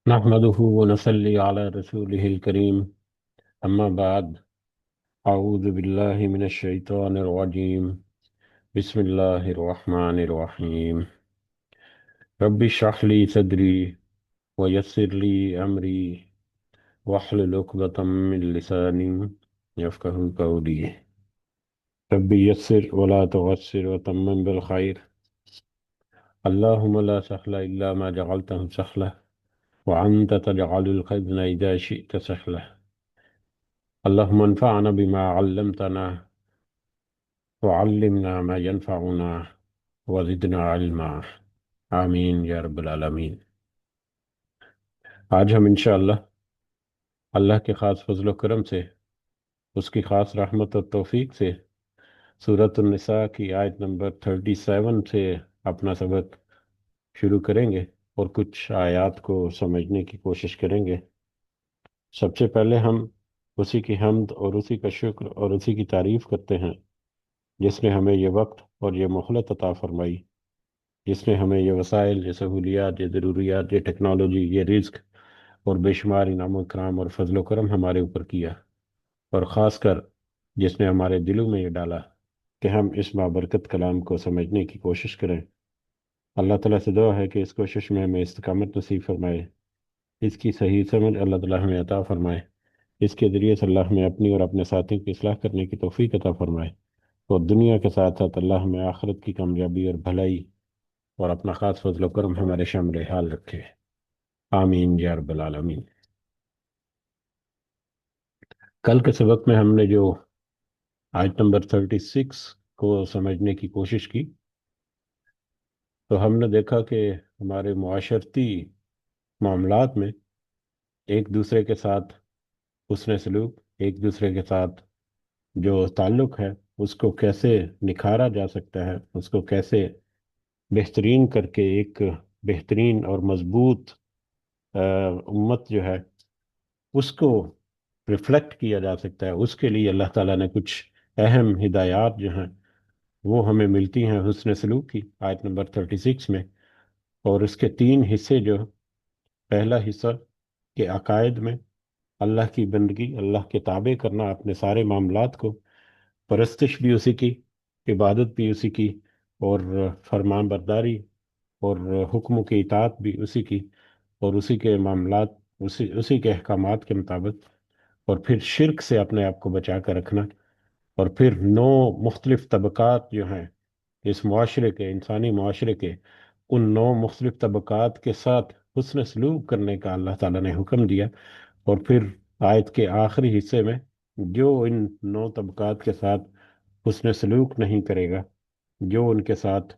نحمده ونصلي على رسوله الكريم أما بعد أعوذ بالله من الشيطان الرجيم بسم الله الرحمن الرحيم رب اشرح لي صدري ويسر لي أمري واحلل عقدة من لساني يفقهوا قولي رب يسر ولا تعسر وتمم بالخير اللهم لا سهل إلا ما جعلته سهلا وأنت تجعل الحزن إذا شئت سهلا اللهم انفعنا بما علمتنا وعلمنا ما ينفعنا وزدنا علما آمین یا رب العالمین۔ آج ہم انشاءاللہ اللہ کے خاص فضل و کرم سے، اس کی خاص رحمت اور توفیق سے سورۃ النساء کی آیت نمبر 37 سے اپنا سبق شروع کریں گے اور کچھ آیات کو سمجھنے کی کوشش کریں گے۔ سب سے پہلے ہم اسی کی حمد اور اسی کا شکر اور اسی کی تعریف کرتے ہیں جس نے ہمیں یہ وقت اور یہ مہلت عطا فرمائی، جس نے ہمیں یہ وسائل، یہ سہولیات، یہ ضروریات، یہ ٹیکنالوجی، یہ رزق اور بے شمار انعام و کرام اور فضل و کرم ہمارے اوپر کیا، اور خاص کر جس نے ہمارے دلوں میں یہ ڈالا کہ ہم اس بابرکت کلام کو سمجھنے کی کوشش کریں۔ اللہ تعالیٰ سے دعا ہے کہ اس کوشش میں ہمیں استقامت نصیب فرمائے، اس کی صحیح سمجھ اللہ تعالیٰ ہمیں عطا فرمائے، اس کے ذریعے سے اللہ ہمیں اپنی اور اپنے ساتھیوں کی اصلاح کرنے کی توفیق عطا فرمائے، اور دنیا کے ساتھ ساتھ اللہ ہمیں آخرت کی کامیابی اور بھلائی اور اپنا خاص فضل و کرم ہمارے شامل حال رکھے۔ آمین یا رب العالمین۔ کل کے سبق میں ہم نے جو آیت نمبر 36 کو سمجھنے کی کوشش کی، تو ہم نے دیکھا کہ ہمارے معاشرتی معاملات میں ایک دوسرے کے ساتھ حسن سلوک، ایک دوسرے کے ساتھ جو تعلق ہے اس کو کیسے نکھارا جا سکتا ہے، اس کو کیسے بہترین کر کے ایک بہترین اور مضبوط امت جو ہے اس کو ریفلیکٹ کیا جا سکتا ہے، اس کے لیے اللہ تعالیٰ نے کچھ اہم ہدایات جو ہیں وہ ہمیں ملتی ہیں حسن سلوک کی آیت نمبر 36 میں، اور اس کے 3 حصے جو پہلا حصہ کہ عقائد میں اللہ کی بندگی، اللہ کے تابع کرنا اپنے سارے معاملات کو، پرستش بھی اسی کی، عبادت بھی اسی کی، اور فرمان برداری اور حکموں کی اطاعت بھی اسی کی، اور اسی کے معاملات، اسی کے احکامات کے مطابق، اور پھر شرک سے اپنے آپ کو بچا کر رکھنا، اور پھر 9 مختلف طبقات جو ہیں اس معاشرے کے، انسانی معاشرے کے، ان 9 مختلف طبقات کے ساتھ حسن سلوک کرنے کا اللہ تعالیٰ نے حکم دیا، اور پھر آیت کے آخری حصے میں جو ان 9 طبقات کے ساتھ حسن سلوک نہیں کرے گا، جو ان کے ساتھ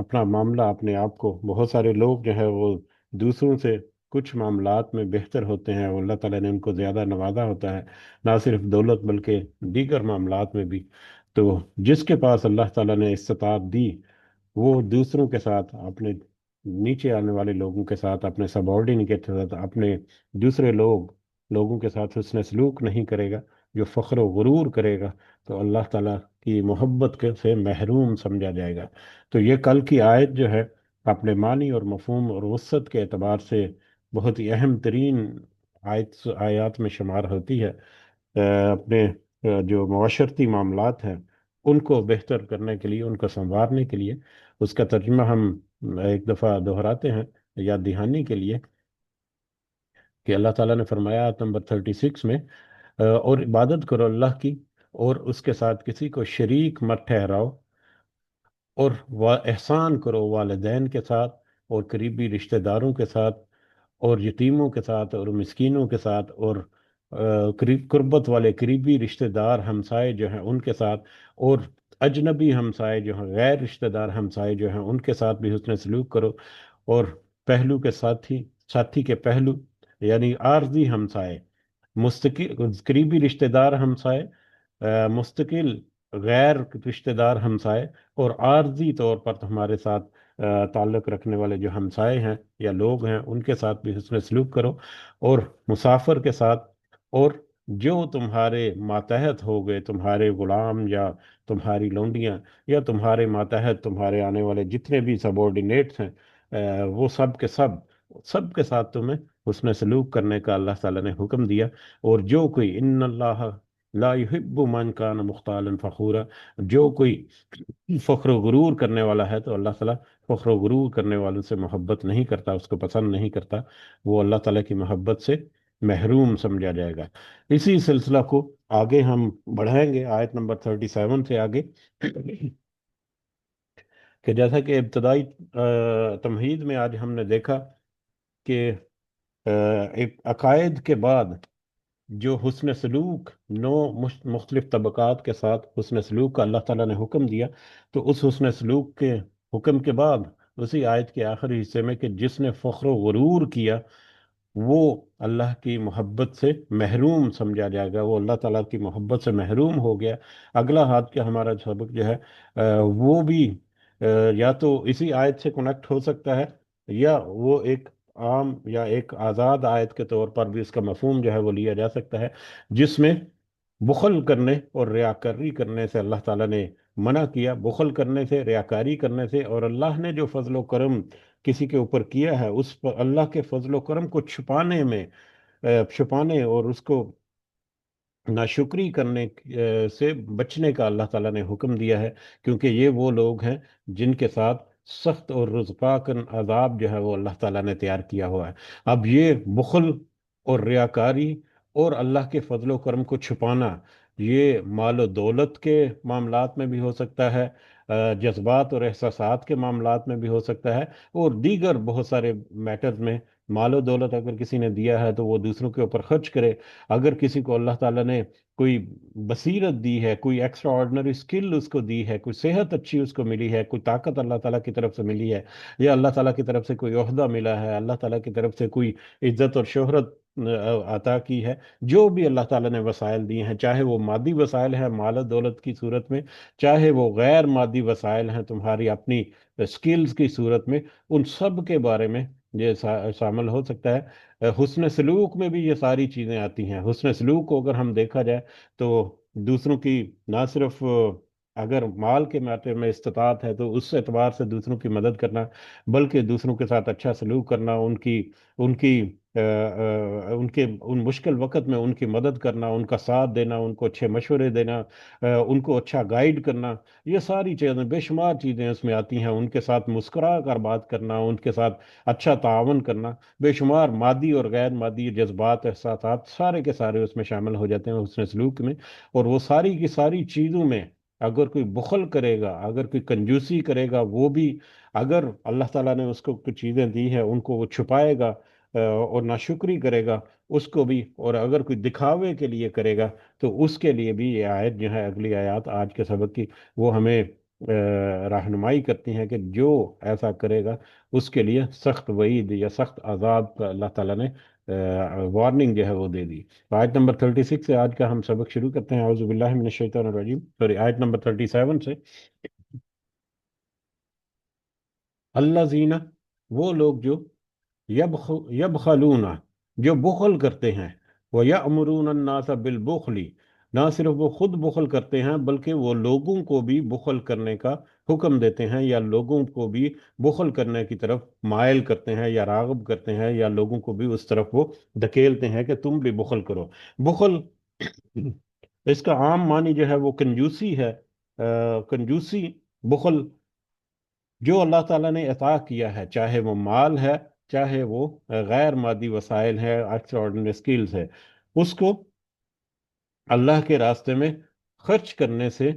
اپنا معاملہ، اپنے آپ کو، بہت سارے لوگ جو ہے وہ دوسروں سے کچھ معاملات میں بہتر ہوتے ہیں، اور اللہ تعالیٰ نے ان کو زیادہ نوازا ہوتا ہے، نہ صرف دولت بلکہ دیگر معاملات میں بھی، تو جس کے پاس اللہ تعالیٰ نے استطاعت دی وہ دوسروں کے ساتھ، اپنے نیچے آنے والے لوگوں کے ساتھ، اپنے سبارڈین کے ساتھ، اپنے دوسرے لوگوں کے ساتھ حسن سلوک نہیں کرے گا، جو فخر و غرور کرے گا تو اللہ تعالیٰ کی محبت سے محروم سمجھا جائے گا۔ تو یہ کل کی آیت جو ہے اپنے معنی اور مفہوم اور وسعت کے اعتبار سے بہت ہی اہم ترین آیات میں شمار ہوتی ہے۔ اپنے جو معاشرتی معاملات ہیں ان کو بہتر کرنے کے لیے، ان کو سنوارنے کے لیے، اس کا ترجمہ ہم ایک دفعہ دہراتے ہیں یاد دہانی کے لیے، کہ اللہ تعالیٰ نے فرمایا آیت نمبر 36 میں، اور عبادت کرو اللہ کی اور اس کے ساتھ کسی کو شریک مت ٹھہراؤ، اور احسان کرو والدین کے ساتھ اور قریبی رشتہ داروں کے ساتھ اور یتیموں کے ساتھ اور مسکینوں کے ساتھ، اور قربت والے قریبی رشتہ دار ہمسائے جو ہیں ان کے ساتھ، اور اجنبی ہمسائے جو ہیں، غیر رشتہ دار ہمسائے جو ہیں ان کے ساتھ بھی حسن سلوک کرو، اور پہلو کے ساتھی کے پہلو یعنی عارضی ہمسائے، مستقل قریبی رشتہ دار ہمسائے، مستقل غیر رشتہ دار ہمسائے، اور عارضی طور پر تمہارے ساتھ تعلق رکھنے والے جو ہمسائے ہیں یا لوگ ہیں ان کے ساتھ بھی حسن سلوک کرو، اور مسافر کے ساتھ، اور جو تمہارے ماتحت ہو گئے، تمہارے غلام یا تمہاری لونڈیاں یا تمہارے ماتحت، تمہارے آنے والے جتنے بھی سبورڈینیٹس ہیں، وہ سب کے سب सब के साथ तुम्हें हुस्न सलूक करने का अल्लाह ताला ने हुक्म दिया। और जो कोई इन्न अल्लाह ला युहिब्बु मन कान मुख्तालन फखूरा, जो कोई फख्र गुरूर करने वाला है तो अल्लाह ताला फख्र गुरूर करने वालों से मोहब्बत नहीं करता, उसको पसंद नहीं करता। वो अल्लाह ताला की मोहब्बत से महरूम समझा जाएगा। इसी सिलसिला को आगे हम बढ़ाएंगे आयत नंबर 37 से आगे कि जैसा कि इब्तदाई तमहीद में आज हमने देखा कि एक अकायद के बाद जो हुस्न सलूक नौ मुख्तलिफ तबकात के साथ हुस्न सलूक का अल्लाह ताला ने हुक्म दिया, तो उस हुस्न सलूक के हुक्म के बाद उसी आयत के आखिरी हिस्से में कि जिसने फ़ख्र गुरूर किया वो अल्लाह की मोहब्बत से महरूम समझा जाएगा, वो अल्लाह ताला की मोहब्बत से महरूम हो गया। अगला हाथ का हमारा सबक जो है वो भी या तो इसी आयत से कनेक्ट हो सकता है, या वो एक आम या एक आज़ाद आयत के तौर पर भी इसका मफहूम जो है वो लिया जा सकता है, जिसमें बुखल करने और रियाकारी करने से अल्लाह ताला ने मना किया। बुखल करने से, रियाकारी करने से, और अल्लाह ने जो फजलो करम किसी के ऊपर किया है उस पर अल्लाह के फजलो करम को छुपाने में, छुपाने और उसको नाशुक्री करने से बचने का अल्लाह ताला ने हुक्म दिया है, क्योंकि ये वो लोग हैं जिनके साथ सख्त और रुज़क़ाकन अजाब जो है वो अल्लाह ताला ने तैयार किया हुआ है। अब ये बुखल और रियाकारी और अल्लाह के फजलो करम को छुपाना, ये माल और दौलत के मामलात में भी हो सकता है, जज्बात और एहसासात के मामलात में भी हो सकता है, और दीगर बहुत सारे मैटर्स में माल और दौलत अगर किसी ने दिया है तो वो दूसरों के ऊपर खर्च करे। अगर किसी को अल्लाह ताला ने कोई बसीरत दी है, कोई एक्स्ट्रा ऑर्डिनरी स्किल उसको दी है, कोई सेहत अच्छी उसको मिली है, कोई ताकत अल्लाह ताला की तरफ से मिली है, या अल्लाह ताला की तरफ से कोई ओहदा मिला है, अल्लाह ताला की तरफ से कोई इज्जत और शोहरत अता की है, जो भी अल्लाह ताला ने वसाइल दिए हैं, चाहे वो मादी वसाइल हैं माल दौलत की सूरत में, चाहे वो गैर मादी वसाइल हैं तुम्हारी अपनी स्किल्स की सूरत में, उन सब के बारे में ये शामिल हो सकता है। हुस्न सलूक में भी ये सारी चीज़ें आती हैं। हुस्न सलूक को अगर हम देखा जाए तो दूसरों की ना सिर्फ अगर माल के मैटर में इस्तात है तो उस एतबार से दूसरों की मदद करना, बल्कि दूसरों के साथ अच्छा सलूक करना, उनकी उनकी उनके उन मुश्किल वक्त में उनकी मदद करना, उनका साथ देना, उनको अच्छे मशवरे देना, उनको अच्छा गाइड करना, ये सारी चीज़ें बेशुमार चीज़ें उसमें आती हैं। उनके साथ मुस्कुरा कर बात करना, उनके साथ अच्छा तावन करना, बेशुमार मादी और गैर मादी जज्बात एहसास सारे के सारे उसमें शामिल हो जाते हैं हुस्न सलूक में। और वो सारी की सारी चीज़ों में अगर कोई बुखल करेगा, अगर कोई कंजूसी करेगा, वो भी अगर अल्लाह ताला ने उसको कुछ चीज़ें दी हैं उनको वो छुपाएगा और नाशुक्री करेगा उसको भी, और अगर कोई दिखावे के लिए करेगा तो उसके लिए भी ये आयत जो है, अगली आयत आज के सबक की, वो हमें रहनुमाई करती हैं कि जो ऐसा करेगा उसके लिए सख्त वईद या सख्त अजाब का अल्लाह ताला ने वार्निंग जो है वो दे दी। तो आयत नंबर 36 से आज का हम सबक शुरू करते हैं। औज़ु बिल्लाहि मिनश शैतानिर रजीम, सॉरी आयत नंबर 37 से। अल्लाज़ीना, वो लोग जो यबखलूना, जो बुखल करते हैं, वह यअमुरून अन्नास बिलबुखली, ना सिर्फ वो खुद बुखल करते हैं बल्कि वो लोगों को भी बुखल करने का हुक्म देते हैं, या लोगों को भी बुखल करने की तरफ मायल करते हैं या रागब करते हैं, या लोगों को भी उस तरफ वो धकेलते हैं कि तुम भी बुखल करो। बुखल इसका आम मानी जो है वो कंजूसी है। कंजूसी, बुखल जो अल्लाह ताला ने अता किया है, चाहे वो माल है, चाहे वो गैर मादी वसाइल है, एक्स्ट्रा ऑर्डिनरी स्किल्स है, उसको अल्लाह के रास्ते में खर्च करने से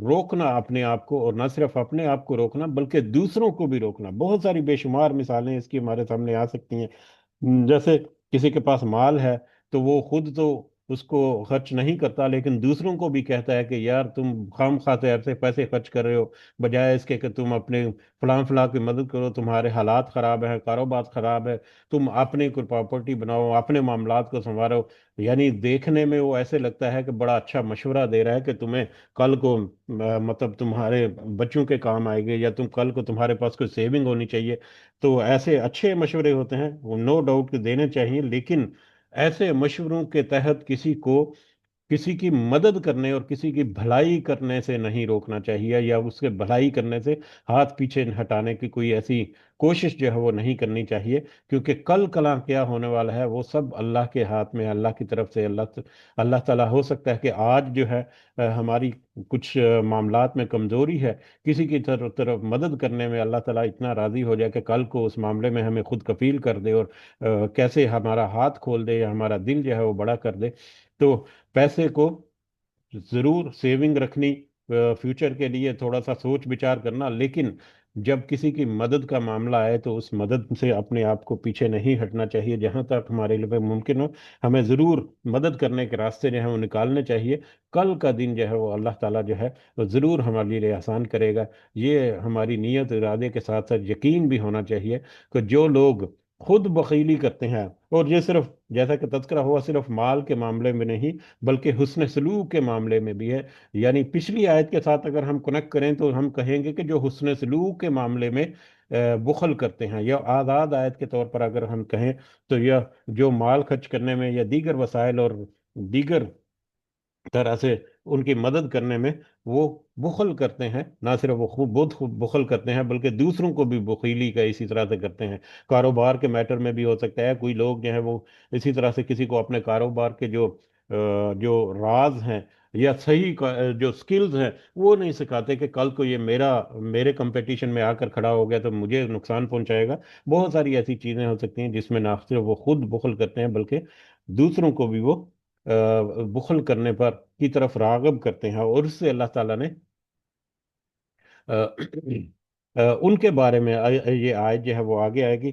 रोकना अपने आप को, और ना सिर्फ अपने आप को रोकना बल्कि दूसरों को भी रोकना। बहुत सारी बेशुमार मिसालें इसकी हमारे सामने आ सकती हैं। जैसे किसी के पास माल है तो वो खुद तो उसको खर्च नहीं करता, लेकिन दूसरों को भी कहता है कि यार तुम खाम खाते ऐसे पैसे खर्च कर रहे हो, बजाय इसके कि तुम अपने फलां फलां की मदद करो, तुम्हारे हालात खराब हैं, कारोबार खराब है, तुम अपने कोई प्रॉपर्टी बनाओ, अपने मामलात को संवारो। यानी देखने में वो ऐसे लगता है कि बड़ा अच्छा मशवरा दे रहा है कि तुम्हें कल को मतलब तुम्हारे बच्चों के काम आएंगे, या तुम कल को तुम्हारे पास कोई सेविंग होनी चाहिए। तो ऐसे अच्छे मशवरे होते हैं, वो नो डाउट के देने चाहिए, लेकिन ऐसे मशवरों के तहत किसी को किसी की मदद करने और किसी की भलाई करने से नहीं रोकना चाहिए, या उसके भलाई करने से हाथ पीछे हटाने की कोई ऐसी कोशिश जो है वो नहीं करनी चाहिए। क्योंकि कल कला क्या होने वाला है वो सब अल्लाह के हाथ में है, अल्लाह की तरफ से। अल्लाह ताला, हो सकता है कि आज जो है हमारी कुछ मामलात में कमजोरी है, किसी की तरफ मदद करने में अल्लाह ताला इतना राजी हो जाए कि कल को उस मामले में हमें खुद कफील कर दे, और कैसे हमारा हाथ खोल दे या हमारा दिल जो है वो बड़ा कर दे। तो पैसे को जरूर सेविंग रखनी, फ्यूचर के लिए थोड़ा सा सोच विचार करना, लेकिन जब किसी की मदद का मामला आए तो उस मदद से अपने आप को पीछे नहीं हटना चाहिए। जहां तक हमारे लिए मुमकिन हो, हमें जरूर मदद करने के रास्ते जो है वो निकालने चाहिए। कल का दिन जो है वो अल्लाह ताला जो है वो जरूर हमारे लिए आसान करेगा। ये हमारी नीयत इरादे के साथ साथ यकीन भी होना चाहिए कि जो लोग खुद बखीली करते हैं, और ये सिर्फ जैसा कि तذکرہ हुआ सिर्फ माल के मामले में नहीं, बल्कि हुस्न सलूक के मामले में भी है। यानी पिछली आयत के साथ अगर हम कनेक्ट करें तो हम कहेंगे कि जो हुस्न सलूक के मामले में बुखल करते हैं, या आज़ाद आयत के तौर पर अगर हम कहें, तो यह जो माल खर्च करने में या दीगर वसाइल और दीगर तरह से उनकी मदद करने में वो बुखल करते हैं, ना सिर्फ वो खूब बुखल करते हैं बल्कि दूसरों को भी बुखीली का इसी तरह से करते हैं। कारोबार के मैटर में भी हो सकता है, कोई लोग जो है वो इसी तरह से किसी को अपने कारोबार के जो राज हैं या सही जो स्किल्स हैं वो नहीं सिखाते, कि कल को ये मेरे कंपटीशन में आकर खड़ा हो गया तो मुझे नुकसान पहुंचाएगा। बहुत सारी ऐसी चीजें हो सकती हैं जिसमें ना सिर्फ वो खुद बुखल करते हैं बल्कि दूसरों को भी वो बुखल करने पर की तरफ रागब करते हैं, और उससे अल्लाह ताला ने अ, उनके बारे में ये आयत जो है वो आगे आएगी।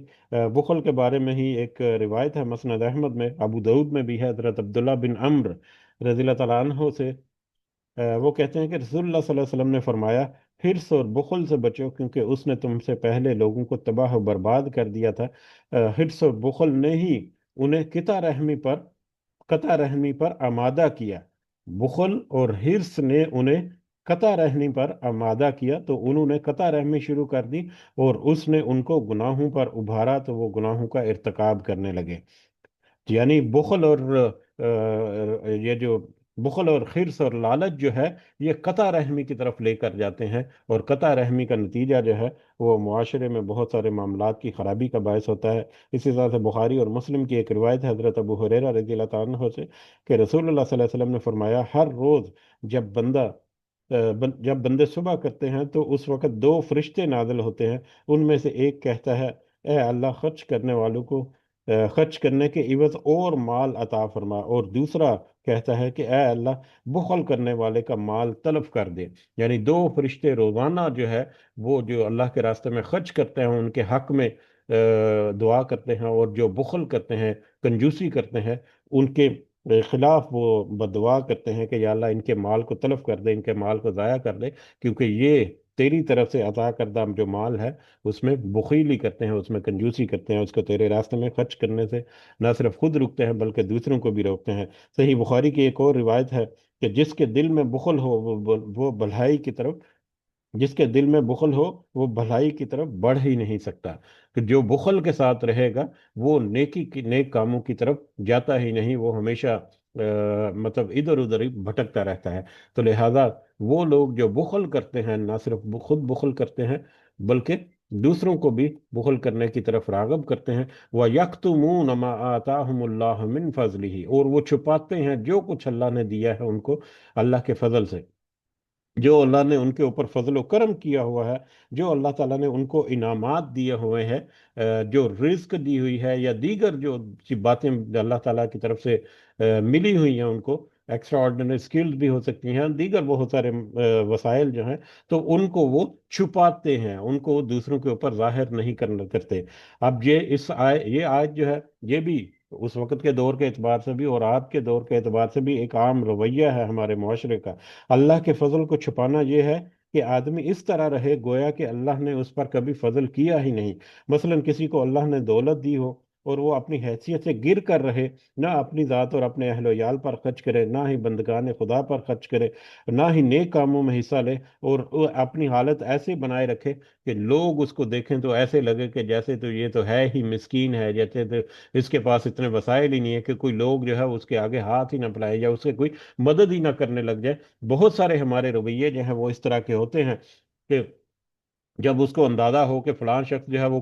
बुखल के बारे में ही एक रिवायत है मसनद अहमद में, अबू दाऊद में भी है, हजरत अब्दुल्ला बिन अम्र रज़ियल्लाहु ताला अन्हो से। वो कहते हैं कि रसूलुल्लाह सल्लल्लाहु अलैहि वसल्लम ने फरमाया, हिर्स और बुखल से बचो, क्योंकि उसने तुमसे पहले लोगों को तबाह और बर्बाद कर दिया था। हिर्स और बुखल ने ही उन्हें कता रहमी पर आमादा किया। बुखल और हिर्स ने उन्हें कता रहमी पर आमादा किया तो उन्होंने कता रहमी शुरू कर दी, और उसने उनको गुनाहों पर उभारा तो वो गुनाहों का इर्तकाब करने लगे। यानी बुखल और ये जो बुखल और खिर्स और लालच जो है, ये कता रहमी की तरफ लेकर जाते हैं, और कता रहमी का नतीजा जो है वो मुआशरे में बहुत सारे मामलात की खराबी का बायस होता है। इसी तरह से बुखारी और मुस्लिम की एक रिवायत है हजरत अबू हुरैरा रज़ियल्लाहु ताला अन्हु से, कि रसूलुल्लाह सल्लल्लाहु अलैहि वसल्लम ने फरमाया, हर रोज जब जब बंदे सुबह करते हैं तो उस वक्त दो फरिश्ते नाजिल होते हैं। उनमें से एक कहता है, ए अल्लाह, खर्च करने वालों को खर्च करने के इवज और माल अता फरमा, और दूसरा कहता है कि ए अल्लाह, बुखल करने वाले का माल तलफ कर दे। यानी दो फरिश्ते रोजाना जो है वो जो अल्लाह के रास्ते में खर्च करते हैं उनके हक में दुआ करते हैं, और जो बुखल करते हैं, कंजूसी करते हैं, उनके खिलाफ वो बददुआ करते हैं कि या अल्लाह, इनके माल को तलफ कर दे, इनके माल को ज़ाया कर दे, क्योंकि ये तेरी तरफ से अता करदा जो माल है उसमें बुखीली करते हैं, उसमें कंजूसी करते हैं, उसको तेरे रास्ते में खर्च करने से न सिर्फ खुद रुकते हैं बल्कि दूसरों को भी रोकते हैं। सही बुखारी की एक और रिवायत है कि जिसके दिल में बुखल हो वो भलाई की तरफ जिसके दिल में बुखल हो वो भलाई की तरफ बढ़ ही नहीं सकता। कि जो बुखल के साथ रहेगा वो नेक कामों की तरफ जाता ही नहीं, वो हमेशा मतलब इधर उधर ही भटकता रहता है। तो लिहाजा वो लोग जो बुखल करते हैं, ना सिर्फ खुद बुखल करते हैं बल्कि दूसरों को भी बुखल करने की तरफ रागब करते हैं। वह यक्तुमून मा आताहुमुल्लाह मिन फजलिही, और वो छुपाते हैं जो कुछ अल्लाह ने दिया है उनको अल्लाह के फजल से। जो अल्लाह ने उनके ऊपर फजल करम किया हुआ है, जो अल्लाह ताला ने उनको इनामात दिए हुए हैं, जो रिस्क दी हुई है या दीगर जो सी बातें अल्लाह ताला की तरफ से मिली हुई हैं उनको, एक्स्ट्रा ऑर्डिनरी स्किल्स भी हो सकती हैं, दीगर बहुत सारे वसाइल जो हैं, तो उनको वो छुपाते हैं, उनको दूसरों के ऊपर जाहिर नहीं करते। अब ये आयत जो है ये भी उस वक्त के दौर के एतबार से भी और आज के दौर के एतबार से भी एक आम रवैया है हमारे मुआशरे का। अल्लाह के फजल को छुपाना यह है कि आदमी इस तरह रहे गोया कि अल्लाह ने उस पर कभी फजल किया ही नहीं। मसलन किसी को अल्लाह ने दौलत दी हो اور وہ اپنی حیثیت سے گر کر رہے، نہ اپنی ذات اور اپنے اہل و عیال پر خرچ کرے، نہ ہی بندگان خدا پر خرچ کرے، نہ ہی نیک کاموں میں حصہ لے، اور وہ اپنی حالت ایسے بنائے رکھے کہ لوگ اس کو دیکھیں تو ایسے لگے کہ جیسے تو یہ تو ہے ہی مسکین ہے، جیسے تو اس کے پاس اتنے وسائل ہی نہیں ہے کہ کوئی لوگ جو ہے اس کے آگے ہاتھ ہی نہ پھیلائے یا اس کے کوئی مدد ہی نہ کرنے لگ جائے۔ بہت سارے ہمارے رویے جو ہیں وہ اس طرح کے ہوتے ہیں کہ جب اس کو اندازہ ہو کہ فلان شخص جو ہے وہ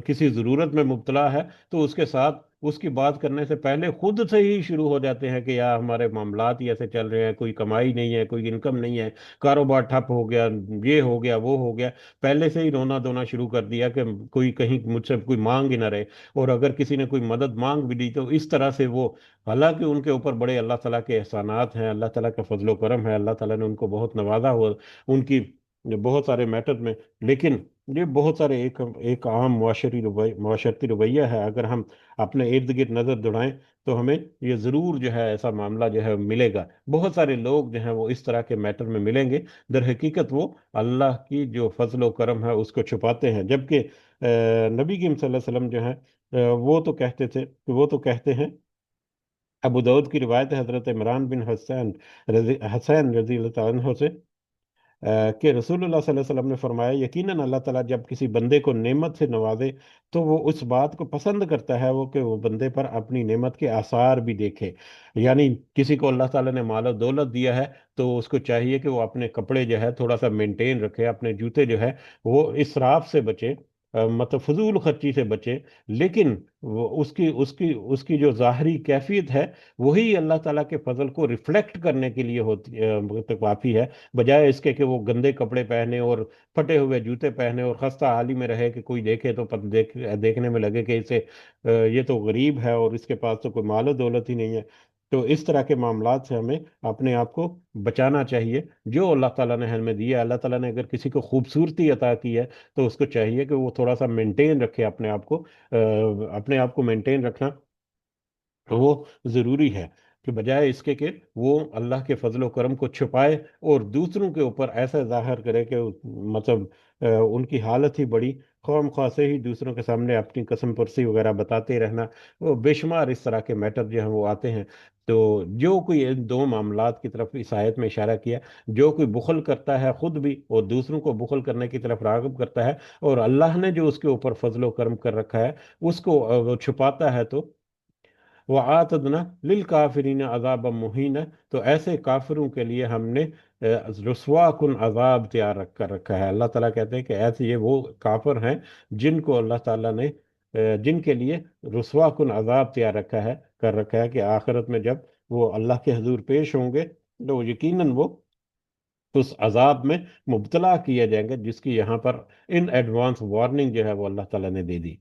کسی ضرورت میں مبتلا ہے، تو اس کے ساتھ اس کی بات کرنے سے پہلے خود سے ہی شروع ہو جاتے ہیں کہ یار ہمارے معاملات ہی ایسے چل رہے ہیں، کوئی کمائی نہیں ہے، کوئی انکم نہیں ہے، کاروبار ٹھپ ہو گیا، یہ ہو گیا وہ ہو گیا، پہلے سے ہی رونا دھونا شروع کر دیا کہ کوئی کہیں مجھ سے کوئی مانگ ہی نہ رہے۔ اور اگر کسی نے کوئی مدد مانگ بھی دی تو اس طرح سے وہ، حالانکہ ان کے اوپر بڑے اللہ تعالیٰ کے احسانات ہیں، اللہ تعالیٰ کا فضل و کرم ہے، اللہ تعالیٰ نے ان کو بہت نوازا ہوا ان کی بہت سارے میٹر میں، لیکن یہ بہت سارے ایک عام معاشرتی رویہ ہے۔ اگر ہم اپنے ارد گرد نظر دوڑائیں تو ہمیں یہ ضرور جو ہے ایسا معاملہ جو ہے ملے گا، بہت سارے لوگ جو ہیں وہ اس طرح کے میٹر میں ملیں گے، در حقیقت وہ اللہ کی جو فضل و کرم ہے اس کو چھپاتے ہیں، جبکہ نبی کریم صلی اللہ علیہ وسلم جو ہیں وہ تو کہتے ہیں، ابو داؤد کی روایت ہے حضرت عمران بن حسین رضی اللہ تعالیٰ عنہ سے، کہ رسول اللہ صلی اللہ علیہ وسلم نے فرمایا یقیناً اللہ تعالیٰ جب کسی بندے کو نعمت سے نوازے تو وہ اس بات کو پسند کرتا ہے وہ کہ وہ بندے پر اپنی نعمت کے آثار بھی دیکھے۔ یعنی کسی کو اللہ تعالیٰ نے مال و دولت دیا ہے تو اس کو چاہیے کہ وہ اپنے کپڑے جو ہے تھوڑا سا مینٹین رکھے، اپنے جوتے جو ہے وہ اسراف سے بچے، مطلب فضول خرچی سے بچے، لیکن وہ اس کی جو ظاہری کیفیت ہے وہی اللہ تعالیٰ کے فضل کو ریفلیکٹ کرنے کے لیے کافی ہے، بجائے اس کے کہ وہ گندے کپڑے پہنے اور پھٹے ہوئے جوتے پہنے اور خستہ حالی میں رہے کہ کوئی دیکھے تو دیکھنے میں لگے کہ اسے یہ تو غریب ہے اور اس کے پاس تو کوئی مال و دولت ہی نہیں ہے۔ تو اس طرح کے معاملات سے ہمیں اپنے آپ کو بچانا چاہیے، جو اللہ تعالیٰ نے ہمیں دیا ہے۔ اللہ تعالیٰ نے اگر کسی کو خوبصورتی عطا کی ہے تو اس کو چاہیے کہ وہ تھوڑا سا مینٹین رکھے اپنے آپ کو، اپنے آپ کو مینٹین رکھنا وہ ضروری ہے، کہ بجائے اس کے کہ وہ اللہ کے فضل و کرم کو چھپائے اور دوسروں کے اوپر ایسا ظاہر کرے کہ مطلب ان کی حالت ہی بڑی، خواہ خواہ سے ہی دوسروں کے سامنے اپنی قسم پرسی وغیرہ بتاتے رہنا، وہ بے شمار اس طرح کے میٹر جو ہیں وہ آتے ہیں۔ تو جو کوئی ان دو معاملات کی طرف اس آیت میں اشارہ کیا، جو کوئی بخل کرتا ہے خود بھی اور دوسروں کو بخل کرنے کی طرف راغب کرتا ہے، اور اللہ نے جو اس کے اوپر فضل و کرم کر رکھا ہے اس کو وہ چھپاتا ہے، تو وَآتَدْنَا لِلْكَافِرِينَ عَذَابًا مُهِينًا، تو ایسے کافروں کے لیے ہم نے رسوا کن عذاب تیار کر رکھا ہے۔ اللہ تعالیٰ کہتے ہیں کہ ایسے یہ وہ کافر ہیں جن کو اللہ تعالیٰ نے جن کے لیے رسوا کن عذاب تیار کر رکھا ہے، کہ آخرت میں جب وہ اللہ کے حضور پیش ہوں گے تو یقیناً وہ اس عذاب میں مبتلا کیے جائیں گے، جس کی یہاں پر ان ایڈوانس وارننگ جو ہے وہ اللہ تعالیٰ نے دے دی۔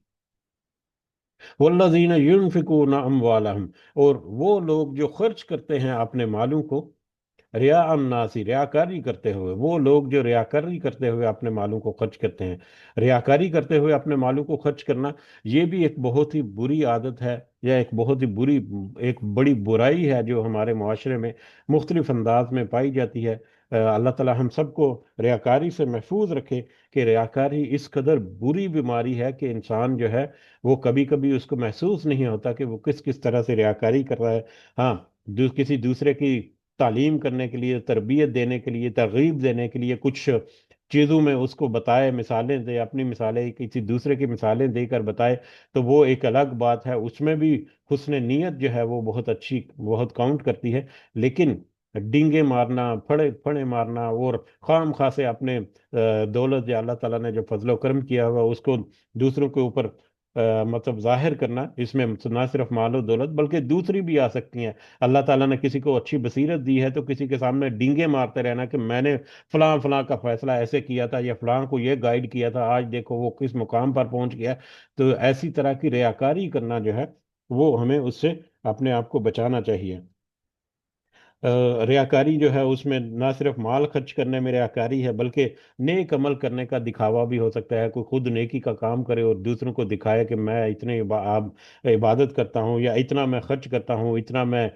والذین ينفقون اموالہم، اور وہ لوگ جو خرچ کرتے ہیں اپنے مالوں کو، ریا الناسی، ریاکاری کرتے ہوئے، وہ لوگ جو ریاکاری کرتے ہوئے اپنے مالوں کو خرچ کرتے ہیں، ریاکاری کرتے ہوئے اپنے مالوں کو خرچ کرنا یہ بھی ایک بہت ہی بری عادت ہے، یا ایک بہت ہی ایک بڑی برائی ہے جو ہمارے معاشرے میں مختلف انداز میں پائی جاتی ہے۔ اللہ تعالیٰ ہم سب کو ریاکاری سے محفوظ رکھے، کہ ریاکاری اس قدر بری بیماری ہے کہ انسان جو ہے وہ کبھی کبھی اس کو محسوس نہیں ہوتا کہ وہ کس کس طرح سے ریاکاری کر رہا ہے۔ ہاں، کسی دوسرے کی تعلیم کرنے کے لیے، تربیت دینے کے لیے، ترغیب دینے کے لیے کچھ چیزوں میں اس کو بتائے، مثالیں دے، اپنی مثالیں کسی دوسرے کی مثالیں دے کر بتائے، تو وہ ایک الگ بات ہے، اس میں بھی حسن نیت جو ہے وہ بہت اچھی، بہت کاؤنٹ کرتی ہے۔ لیکن ڈینگے مارنا، پھڑے پھڑے مارنا، اور خام خواہ سے اپنے دولت یا اللہ تعالیٰ نے جو فضل و کرم کیا ہوا اس کو دوسروں کے اوپر مطلب ظاہر کرنا، اس میں نہ صرف مال و دولت بلکہ دوسری بھی آ سکتی ہیں۔ اللہ تعالیٰ نے کسی کو اچھی بصیرت دی ہے تو کسی کے سامنے ڈینگے مارتے رہنا کہ میں نے فلاں فلاں کا فیصلہ ایسے کیا تھا، یا فلاں کو یہ گائیڈ کیا تھا، آج دیکھو وہ کس مقام پر پہنچ گیا، تو ایسی طرح کی ریاکاری کرنا جو ہے وہ ہمیں اس سے اپنے آپ کو بچانا چاہیے۔ ریاکاری جو ہے اس میں نہ صرف مال خرچ کرنے میں ریاکاری ہے، بلکہ نیک عمل کرنے کا دکھاوا بھی ہو سکتا ہے، کوئی خود نیکی کا کام کرے اور دوسروں کو دکھائے کہ میں اتنے عبادت کرتا ہوں، یا اتنا میں خرچ کرتا ہوں، اتنا میں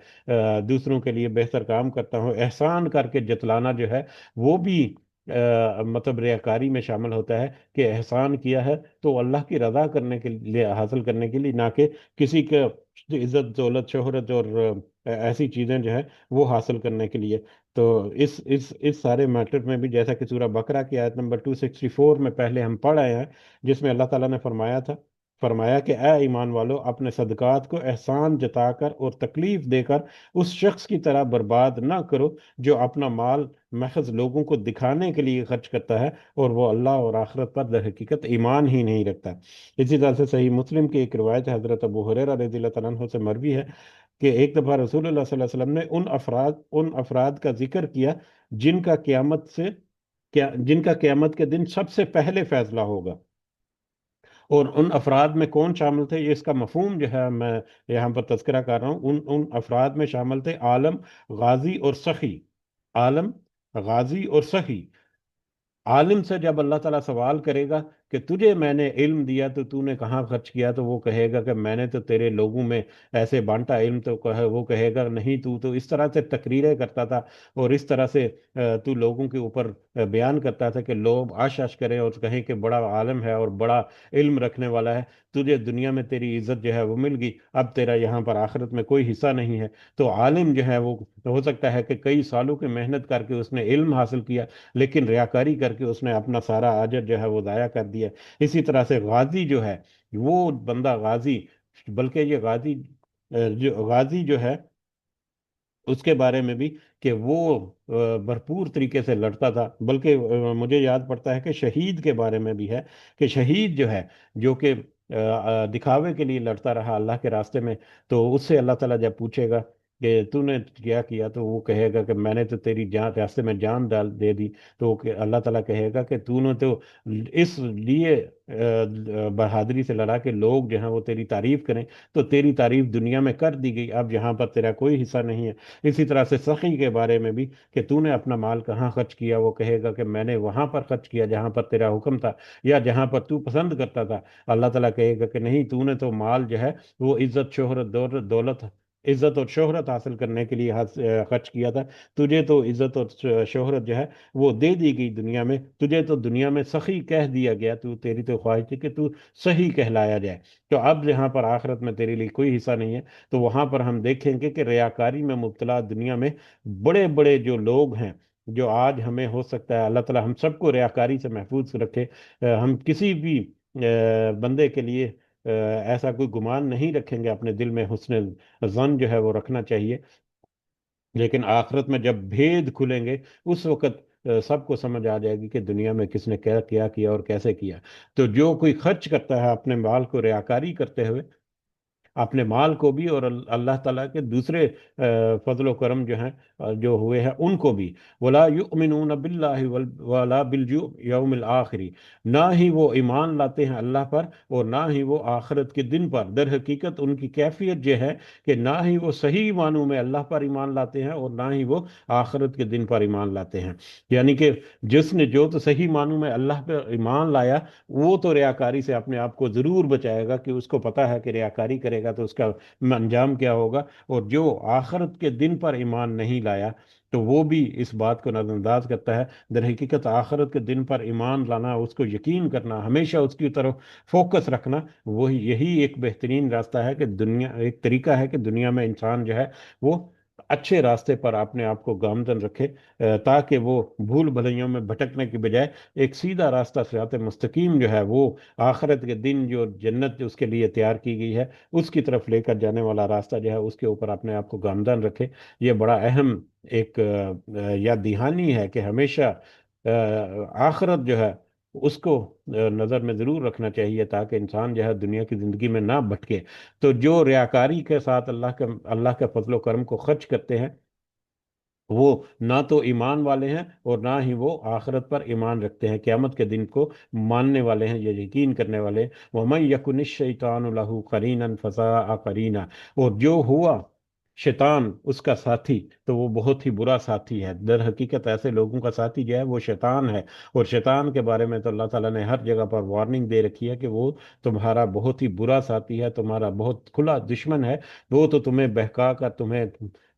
دوسروں کے لیے بہتر کام کرتا ہوں، احسان کر کے جتلانا جو ہے وہ بھی مطلب ریاکاری میں شامل ہوتا ہے کہ احسان کیا ہے تو اللہ کی رضا کرنے کے لیے، حاصل کرنے کے لیے، نہ کہ کسی کا عزت دولت شہرت اور ایسی چیزیں جو ہے وہ حاصل کرنے کے لیے۔ تو اس سارے میٹر میں بھی، جیسا کہ سورہ بقرہ کی آیت نمبر 264 میں پہلے ہم پڑھ آئے ہیں، جس میں اللہ تعالیٰ نے فرمایا کہ اے ایمان والو، اپنے صدقات کو احسان جتا کر اور تکلیف دے کر اس شخص کی طرح برباد نہ کرو جو اپنا مال محض لوگوں کو دکھانے کے لیے خرچ کرتا ہے اور وہ اللہ اور آخرت پر در حقیقت ایمان ہی نہیں رکھتا۔ اسی طرح سے صحیح مسلم کی ایک روایت حضرت ابو ہریرہ رضی اللہ تعالیٰ عنہ سے مروی ہے کہ ایک دفعہ رسول اللہ صلی اللہ علیہ وسلم نے ان افراد کا ذکر کیا جن کا قیامت کے دن سب سے پہلے فیصلہ ہوگا۔ اور ان افراد میں کون شامل تھے، یہ اس کا مفہوم جو ہے میں یہاں پر تذکرہ کر رہا ہوں، ان افراد میں شامل تھے عالم، غازی اور سخی۔ عالم، غازی اور سخی۔ عالم سے جب اللہ تعالیٰ سوال کرے گا کہ تجھے میں نے علم دیا تو تو نے کہاں خرچ کیا، تو وہ کہے گا کہ میں نے تو تیرے لوگوں میں ایسے بانٹا علم، تو وہ کہے گا نہیں، تو اس طرح سے تقریریں کرتا تھا اور اس طرح سے تو لوگوں کے اوپر بیان کرتا تھا کہ لوگ آش آش کریں اور کہیں کہ بڑا عالم ہے اور بڑا علم رکھنے والا ہے، تجھے دنیا میں تیری عزت جو ہے وہ مل گئی، اب تیرا یہاں پر آخرت میں کوئی حصہ نہیں ہے۔ تو عالم جو ہے وہ ہو سکتا ہے کہ کئی سالوں کی محنت کر کے اس نے علم حاصل کیا، لیکن ریاکاری کر کے اس نے اپنا سارا اجر جو ہے وہ ضائع کر دیا۔ اسی طرح سے غازی جو ہے، وہ بندہ غازی، بلکہ یہ غازی جو ہے اس کے بارے میں بھی کہ وہ بھرپور طریقے سے لڑتا تھا، بلکہ مجھے یاد پڑتا ہے کہ شہید کے بارے میں بھی ہے کہ شہید جو ہے، جو کہ دکھاوے کے لیے لڑتا رہا اللہ کے راستے میں، تو اس سے اللہ تعالیٰ جب پوچھے گا کہ تو نے کیا کیا، تو وہ کہے گا کہ میں نے تو تیری جان راستے میں جان ڈال دے دی، تو اللہ تعالیٰ کہے گا کہ تو نے تو اس لیے بہادری سے لڑا کہ لوگ جو ہیں وہ تیری تعریف کریں، تو تیری تعریف دنیا میں کر دی گئی، اب یہاں پر تیرا کوئی حصہ نہیں ہے۔ اسی طرح سے سخی کے بارے میں بھی کہ تو نے اپنا مال کہاں خرچ کیا، وہ کہے گا کہ میں نے وہاں پر خرچ کیا جہاں پر تیرا حکم تھا یا جہاں پر تو پسند کرتا تھا۔ اللہ تعالیٰ کہے گا کہ نہیں، تو نے تو مال جو ہے وہ عزت اور شہرت حاصل کرنے کے لیے خرچ کیا تھا، تجھے تو عزت اور شہرت جو ہے وہ دے دی گئی دنیا میں، تجھے تو دنیا میں سخی کہہ دیا گیا، تیری تو خواہش تھی کہ تو صحیح کہلایا جائے، تو اب یہاں پر آخرت میں تیرے لیے کوئی حصہ نہیں ہے۔ تو وہاں پر ہم دیکھیں گے کہ ریاکاری میں مبتلا دنیا میں بڑے بڑے جو لوگ ہیں، جو آج ہمیں ہو سکتا ہے اللہ تعالیٰ ہم سب کو ریاکاری سے محفوظ رکھے، ہم کسی بھی بندے کے لیے ایسا کوئی گمان نہیں رکھیں گے، اپنے دل میں حسن ظن جو ہے وہ رکھنا چاہیے، لیکن آخرت میں جب بھید کھلیں گے اس وقت سب کو سمجھ آ جائے گی کہ دنیا میں کس نے کیا کیا کیا اور کیسے کیا۔ تو جو کوئی خرچ کرتا ہے اپنے مال کو ریاکاری کرتے ہوئے، اپنے مال کو بھی اور اللہ تعالیٰ کے دوسرے فضل و کرم جو ہیں جو ہوئے ہیں ان کو بھی، ولا یؤمنون باللہ ولا بالیوم الآخری، نہ ہی وہ ایمان لاتے ہیں اللہ پر اور نہ ہی وہ آخرت کے دن پر، در حقیقت ان کی کیفیت یہ ہے کہ نہ ہی وہ صحیح معنوں میں اللہ پر ایمان لاتے ہیں اور نہ ہی وہ آخرت کے دن پر ایمان لاتے ہیں۔ یعنی کہ جس نے جو تو صحیح معنوں میں اللہ پر ایمان لایا، وہ تو ریاکاری سے اپنے آپ کو ضرور بچائے گا، کہ اس کو پتا ہے کہ ریاکاری کرے گا تو اس کا انجام کیا ہوگا، اور جو آخرت کے دن پر ایمان نہیں لایا تو وہ بھی اس بات کو نظر انداز کرتا ہے۔ در حقیقت آخرت کے دن پر ایمان لانا، اس کو یقین کرنا، ہمیشہ اس کی طرف فوکس رکھنا، یہی ایک بہترین راستہ ہے، کہ ایک طریقہ ہے کہ دنیا میں انسان جو ہے وہ اچھے راستے پر اپنے آپ کو گامزن رکھے، تاکہ وہ بھول بھلائیوں میں بھٹکنے کی بجائے ایک سیدھا راستہ صراط مستقیم جو ہے وہ آخرت کے دن جو جنت اس کے لیے تیار کی گئی ہے اس کی طرف لے کر جانے والا راستہ جو ہے اس کے اوپر اپنے آپ کو گامزن رکھے۔ یہ بڑا اہم ایک یاد دہانی ہے کہ ہمیشہ آخرت جو ہے اس کو نظر میں ضرور رکھنا چاہیے، تاکہ انسان جو ہے دنیا کی زندگی میں نہ بھٹکے۔ تو جو ریاکاری کے ساتھ اللہ کے فضل و کرم کو خرچ کرتے ہیں، وہ نہ تو ایمان والے ہیں اور نہ ہی وہ آخرت پر ایمان رکھتے ہیں، قیامت کے دن کو ماننے والے ہیں یا یقین کرنے والے ہیں۔ وَمَن يَكُنِ الشَّيْطَانُ لَهُ قَرِينًا فَسَاءَ قَرِينًا، اور جو ہوا शैतान उसका साथी, तो वो बहुत ही बुरा साथी है। दर हकीकत ऐसे लोगों का साथी जो है वो शैतान है। और शैतान के बारे में तो अल्लाह ताला ने हर जगह पर वार्निंग दे रखी है कि वो तुम्हारा बहुत ही बुरा साथी है, तुम्हारा बहुत खुला दुश्मन है। वो तो तुम्हें बहका कर तुम्हें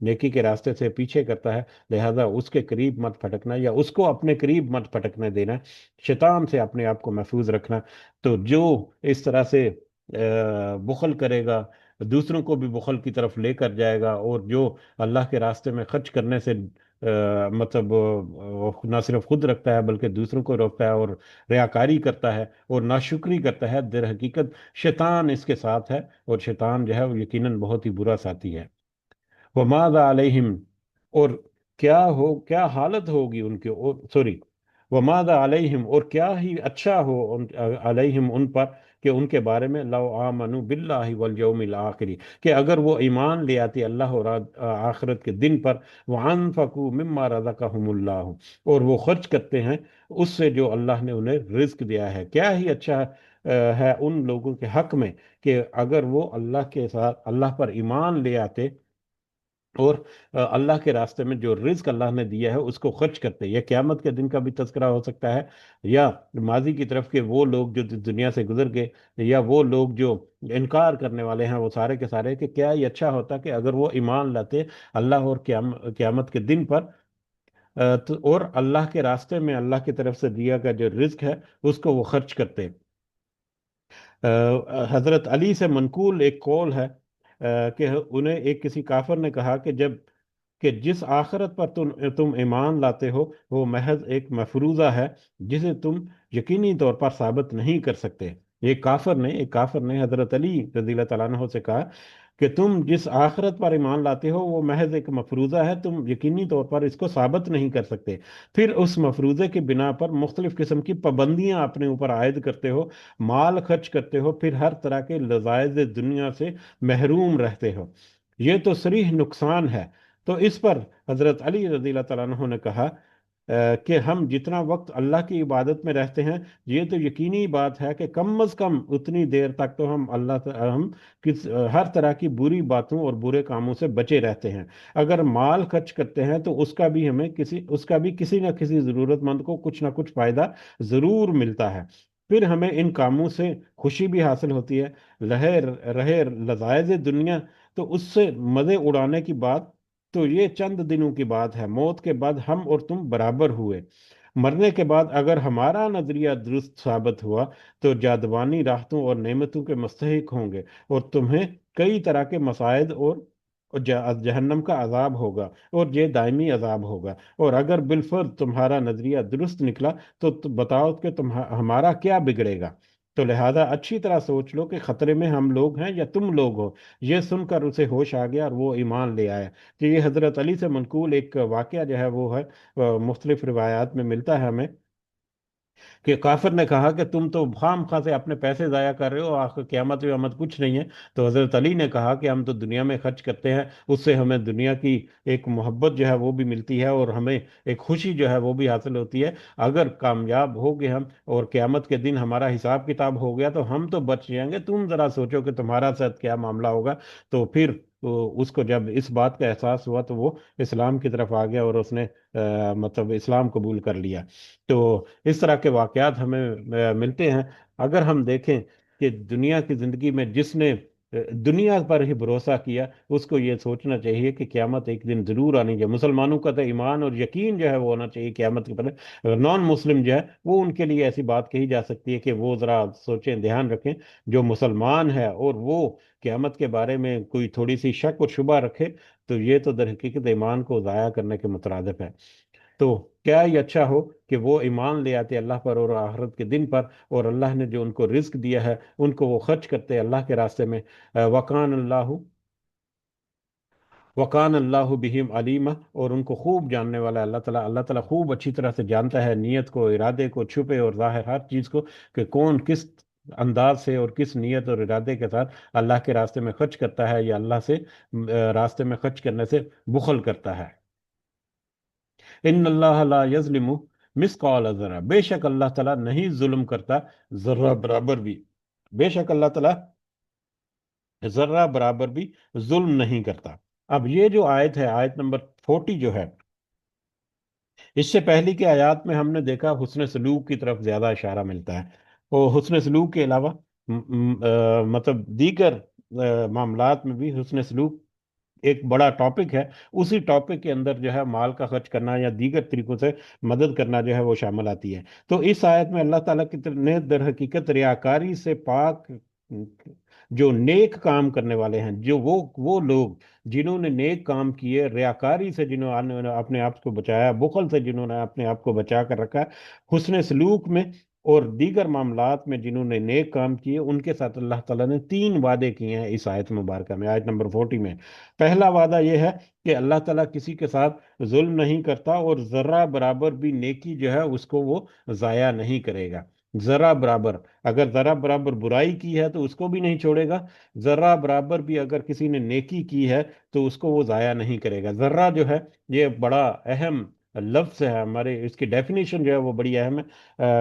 नेकी के रास्ते से पीछे करता है। लिहाजा उसके करीब मत फटकना, या उसको अपने करीब मत फटकने देना। शैतान से अपने आप को महफूज रखना। तो जो इस तरह से बुखल करेगा, दूसरों को भी बुखल की तरफ लेकर जाएगा, और जो अल्लाह के रास्ते में खर्च करने से मतलब ना सिर्फ खुद रखता है बल्कि दूसरों को रोकता है, और रियाकारी करता है और नाशुक्री करता है, दर हकीकत शैतान इसके साथ है। और शैतान जो है वो यकीनन बहुत ही बुरा साथी है। वमादा अलैहिम, और क्या हालत होगी उनके, और सॉरी, वमादा अलैहिम, और क्या ही अच्छा हो अलैहिम उन पर, कि उनके बारे में, लव आमनु बिल्लाहि वल यौमिल आखिरी, कि अगर वो ईमान ले आते अल्लाह और आखिरत के दिन पर, व अनफकू मिम्मा रज़क़हुमुल्लाह, और वो खर्च करते हैं उससे जो अल्लाह ने उन्हें रिज्क दिया है। क्या ही अच्छा है उन लोगों के हक में, कि अगर वो अल्लाह के साथ अल्लाह पर ईमान ले आते और अल्लाह के रास्ते में जो रिज्क अल्लाह ने दिया है उसको खर्च करते हैं। यह क़यामत के दिन का भी तज़किरा हो सकता है, या माजी की तरफ के वो लोग जो दुनिया से गुजर गए, या वो लोग जो इनकार करने वाले हैं, वो सारे के सारे, कि क्या ही अच्छा होता कि अगर वो ईमान लाते अल्लाह और क़यामत के दिन पर, और अल्लाह के रास्ते में अल्लाह की तरफ से दिया गया जो रिज्क है उसको वो खर्च करते। हजरत अली से मनकूल एक कौल है कि उन्हें एक किसी काफिर ने कहा कि जब कि जिस आखिरत पर तुम ईमान लाते हो वो महज एक मफरूजा है जिसे तुम यकीनी तौर पर साबित नहीं कर सकते। एक काफिर ने हजरत अली रज़ी अल्लाह तआला अन्हु से कहा कि तुम जिस आखिरत पर ईमान लाते हो वो महज एक मफरूजा है, तुम यकीनी तौर पर इसको साबित नहीं कर सकते। फिर उस मफरूजे की बिना पर मुख्तलिफ किस्म की पाबंदियां अपने ऊपर आयद करते हो, माल खर्च करते हो, फिर हर तरह के लजायज दुनिया से महरूम रहते हो। ये तो सरीह नुकसान है। तो इस पर हजरत अली रज़ी अल्लाह तआला अन्हु ने कहा कि हम जितना वक्त अल्लाह की इबादत में रहते हैं, ये तो यकीनी बात है कि कम अज कम उतनी देर तक तो हम हर तरह की बुरी बातों और बुरे कामों से बचे रहते हैं। अगर माल खर्च करते हैं तो उसका भी किसी न किसी जरूरतमंद को कुछ ना कुछ फायदा जरूर मिलता है। फिर हमें इन कामों से खुशी भी हासिल होती है। रहे रहे लजायज दुनिया, तो उससे मजे उड़ाने की बात तो ये चंद दिनों की बात है। मौत के बाद हम और तुम बराबर हुए। मरने के बाद अगर हमारा नजरिया दुरुस्त साबित हुआ तो जादवानी राहतों और नेमतों के मुस्तहिक होंगे, और तुम्हें कई तरह के मसायद और जहन्नम का अजाब होगा, और ये दायमी अजाब होगा। और अगर बिलफर्ज तुम्हारा नजरिया दुरुस्त निकला तो बताओ कि हमारा क्या बिगड़ेगा। तो लिहाजा अच्छी तरह सोच लो कि खतरे में हम लोग हैं या तुम लोग हो। ये सुनकर उसे होश आ गया और वो ईमान ले आया। तो ये हजरत अली से मनकूल एक वाकया जो है वो है, मुख्तलिफ रिवायात में मिलता है हमें, कि काफिर ने कहा कि तुम तो खाम खा से अपने पैसे जाया कर रहे हो, आखिर क़यामत व्यामत कुछ नहीं है। तो हजरत अली ने कहा कि हम तो दुनिया में खर्च करते हैं, उससे हमें दुनिया की एक मोहब्बत जो है वो भी मिलती है, और हमें एक खुशी जो है वो भी हासिल होती है। अगर कामयाब हो गए हम और क़यामत के दिन हमारा हिसाब किताब हो गया तो हम तो बच जाएंगे, तुम जरा सोचो कि तुम्हारा साथ क्या मामला होगा। तो फिर उसको जब इस बात का एहसास हुआ तो वो इस्लाम की तरफ आ गया और उसने मतलब इस्लाम कबूल कर लिया। तो इस तरह के वाकयात हमें मिलते हैं। अगर हम देखें कि दुनिया की जिंदगी में जिसने दुनिया पर ही भरोसा किया, उसको ये सोचना चाहिए कि क़यामत एक दिन जरूर आनी चाहिए। मुसलमानों का तो ईमान और यकीन जो है वो होना चाहिए क़यामत के पहले। नॉन मुस्लिम जो है वो, उनके लिए ऐसी बात कही जा सकती है कि वो जरा सोचें, ध्यान रखें। जो मुसलमान है और वो क़यामत के बारे में कोई थोड़ी सी शक और शुबा रखे, तो ये तो दर हकीकत ईमान को ज़ाया करने के मुतरादिफ है। तो क्या ही अच्छा हो कि वो ईमान ले आते अल्लाह पर और आखिरत के दिन पर, और अल्लाह ने जो उनको रिस्क दिया है उनको वो खर्च करते अल्लाह के रास्ते में। वकान अल्लाह बिहिम अलीमा, और उनको खूब जानने वाला है अल्लाह ताला खूब अच्छी तरह से जानता है नीयत को, इरादे को, छुपे और जाहिर हर चीज़ को, कि कौन किस अंदाज से और किस नीयत और इरादे के साथ अल्लाह के रास्ते में खर्च करता है, या अल्लाह से रास्ते में खर्च करने से बुखल करता है। इन अल्लाह ला यज़लिमु मिसकाल ज़र्रा, बेशक अल्लाह ताला नहीं जुल्म करता जर्रा बराबर भी। बेशक अल्लाह ताला जर्रा बराबर भी जुल्म नहीं करता। अब ये जो आयत है, आयत नंबर 40 जो है, इससे पहले की आयत में हमने देखा हुस्न सलूक की तरफ ज्यादा इशारा मिलता है। और हुस्न सलूक के अलावा मतलब दीगर मामलात में भी हुस्न सलूक एक बड़ा टॉपिक है। उसी टॉपिक के अंदर जो है माल का खर्च करना या दीगर तरीकों से मदद करना जो है वो शामिल आती है। तो इस आयत में अल्लाह ताला की तरफ ने दर हकीकत रियाकारी से पाक जो नेक काम करने वाले हैं, जो वो लोग जिन्होंने नेक काम किए, रियाकारी से जिन्होंने अपने आप को बचाया, बुखल से जिन्होंने अपने आप को बचा कर रखा, हुस्न सलूक में और दीगर मामलात में जिन्होंने नेक काम किए, उनके साथ अल्लाह ताला ने 3 वादे किए हैं इस आयत मुबारक में, आयत नंबर 40 में। पहला वादा यह है कि अल्लाह ताला किसी के साथ जुल्म नहीं करता और जर्रा बराबर भी नेकी जो है उसको वो जाया नहीं करेगा। जरा बराबर, अगर जरा बराबर बुराई की है तो उसको भी नहीं छोड़ेगा। जरा बराबर भी अगर किसी ने नेकी की है तो उसको वो जाया नहीं करेगा। जर्रा जो है ये बड़ा अहम लफ्ज है, हमारे इसकी डेफिनेशन जो है वो बड़ी अहम है।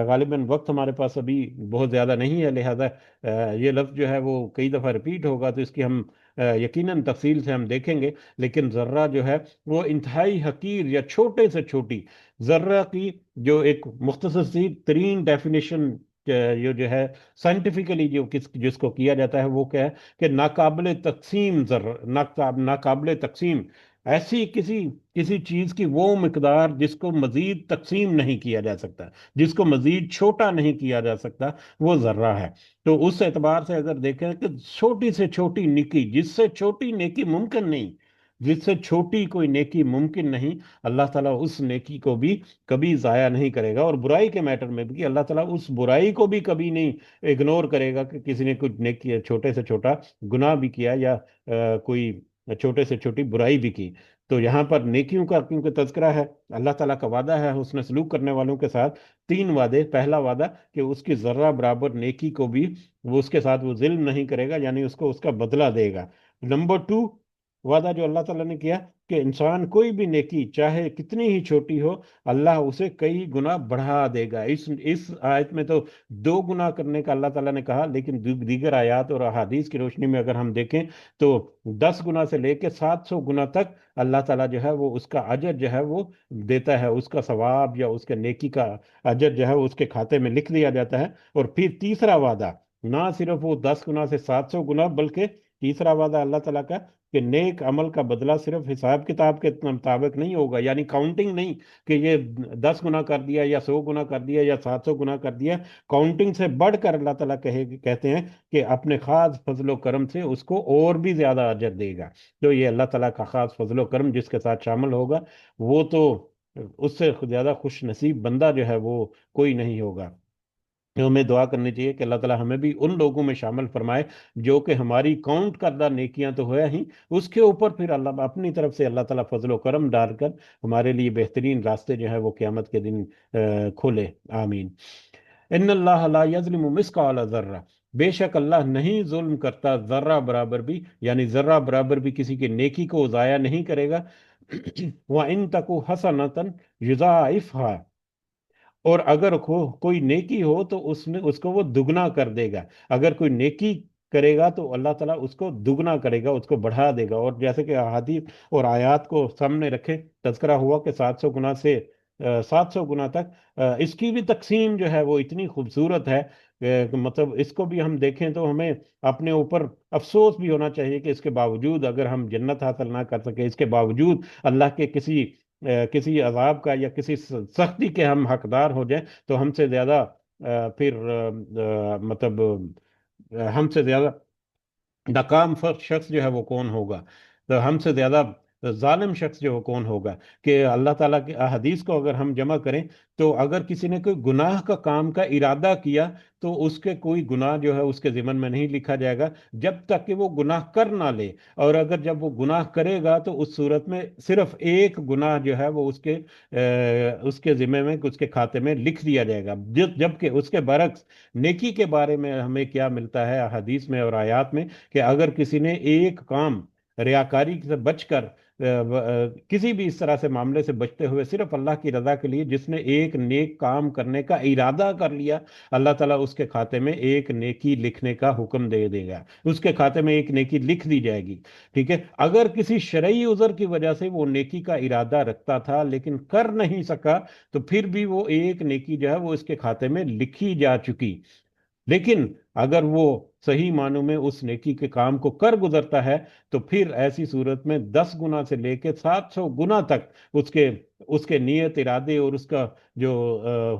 गालिबन वक्त हमारे पास अभी बहुत ज़्यादा नहीं है, लिहाजा ये लफ्ज जो है वो कई दफ़ा रिपीट होगा, तो इसकी हम यकीनन तफसील से हम देखेंगे। लेकिन जर्रा जो है वो इंतहाई हकीर या छोटे से छोटी जर्रा की जो एक मुख्तसर सी तरीन डेफिनेशन ये जो है साइंटिफिकली जो जिसको किया जाता है वो क्या है कि नाकाबिले तकसीम जर्रा, नाकाबिले तकसीम, ऐसी किसी किसी चीज की वो मिकदार जिसको मजीद तकसीम नहीं किया जा सकता, जिसको मजीद छोटा नहीं किया जा सकता, वो जर्रा है। तो उस एतबार से अगर देखें कि छोटी से छोटी नेकी, जिससे छोटी नेकी मुमकिन नहीं, जिससे छोटी कोई नेकी मुमकिन नहीं, अल्लाह ताला उस नेकी को भी कभी जाया नहीं करेगा। और बुराई के मैटर में भी कि अल्लाह ताला उस बुराई को भी कभी नहीं इग्नोर करेगा कि किसी ने कुछ नेकी छोटे से छोटा गुनाह भी किया या कोई छोटे से छोटी बुराई भी की। तो यहाँ पर नेकियों का क्योंकि तज़किरा है, अल्लाह ताला का वादा है हुस्न सलूक करने वालों के साथ। 3 वादे, पहला वादा कि उसकी जर्रा बराबर नेकी को भी वो उसके साथ वो जुल्म नहीं करेगा, यानी उसको उसका बदला देगा। नंबर 2 वादा जो अल्लाह ताला ने किया कि इंसान कोई भी नेकी चाहे कितनी ही छोटी हो, अल्लाह उसे कई गुना बढ़ा देगा। इस आयत में तो 2 गुना करने का अल्लाह ताला ने कहा, लेकिन दीगर आयत और अहादीस की रोशनी में अगर हम देखें तो 10 गुना से लेकर 700 गुना तक अल्लाह ताला जो है वो उसका अजर जो है वो देता है, उसका सवाब या उसके नेकी का अजर जो है वो उसके खाते में लिख दिया जाता है। और फिर तीसरा वादा, ना सिर्फ वो 10 गुना से 700 गुना, बल्कि तीसरा वादा अल्लाह ताला का कि नेक अमल का बदला सिर्फ हिसाब किताब के मुताबिक नहीं होगा, यानी काउंटिंग नहीं कि ये 10 गुना कर दिया या 100 गुना कर दिया या 700 गुना कर दिया। काउंटिंग से बढ़कर अल्लाह ताला कहते हैं कि अपने खास फजलो करम से उसको और भी ज्यादा अजर देगा। तो ये अल्लाह ताला का खास फजलो करम जिसके साथ शामिल होगा, वो तो उससे ज्यादा खुश नसीब बंदा जो है वो कोई नहीं होगा। तो हमें दुआ करनी चाहिए कि अल्लाह ताला हमें भी उन लोगों में शामिल फरमाए जो कि हमारी काउंट करदा नेकियां तो है ही, उसके ऊपर फिर अल्लाह अपनी तरफ से अल्लाह ताला फजलो करम डालकर हमारे लिए बेहतरीन रास्ते जो है वो क़यामत के दिन खोले। आमीन। इन्नल्लाह ला यज़लिमु मिस्काला ज़र्रा, बेशक अल्लाह नहीं जुल्म करता जर्रा बराबर भी, यानी जर्रा बराबर भी किसी की नेकी को जाया नहीं करेगा। व इन तकु हसनतन युज़ाइफहा, और अगर कोई नेकी हो तो उसमें उसको वो दुगना कर देगा। अगर कोई नेकी करेगा तो अल्लाह ताला उसको दुगना करेगा, उसको बढ़ा देगा। और जैसे कि अहादीस और आयत को सामने रखे, तज़किरा हुआ कि 700 गुना से 700 गुना तक, इसकी भी तकसीम जो है वो इतनी खूबसूरत है मतलब इसको भी हम देखें तो हमें अपने ऊपर अफसोस भी होना चाहिए कि इसके बावजूद अगर हम जन्नत हासिल ना कर सके, इसके बावजूद अल्लाह के किसी अजाब का या किसी सख्ती के हम हकदार हो जाएं, तो हमसे ज्यादा फिर मतलब हमसे ज्यादा नाकाम शख्स जो है वो कौन होगा, तो हमसे ज्यादा जालिम शख्स जो है कौन होगा। कि अल्लाह ताला की हदीस को अगर हम जमा करें तो अगर किसी ने कोई गुनाह का काम का इरादा किया तो उसके कोई गुनाह जो है उसके जिम्मन में नहीं लिखा जाएगा जब तक कि वो गुनाह कर ना ले। और अगर जब वो गुनाह करेगा तो उस सूरत में सिर्फ एक गुनाह जो है वो उसके जिम्मे में उसके खाते में लिख दिया जाएगा। जबकि उसके बरक्स नेकी के बारे में हमें क्या मिलता है हदीस में और आयात में कि अगर किसी ने एक काम रियाकारी से बचकर किसी भी इस तरह से मामले से बचते हुए सिर्फ अल्लाह की रजा के लिए जिसने एक नेक काम करने का इरादा कर लिया, अल्लाह ताला उसके खाते में एक नेकी लिखने का हुक्म दे देगा, उसके खाते में एक नेकी लिख दी जाएगी। ठीक है, अगर किसी शरई उज़र की वजह से वो नेकी का इरादा रखता था लेकिन कर नहीं सका, तो फिर भी वो एक नेकी जो है वो इसके खाते में लिखी जा चुकी। लेकिन अगर वो सही मानों में उस नेकी के काम को कर गुजरता है, तो फिर ऐसी सूरत में 10 गुना से लेकर 700 गुना तक उसके उसके नियत इरादे और उसका जो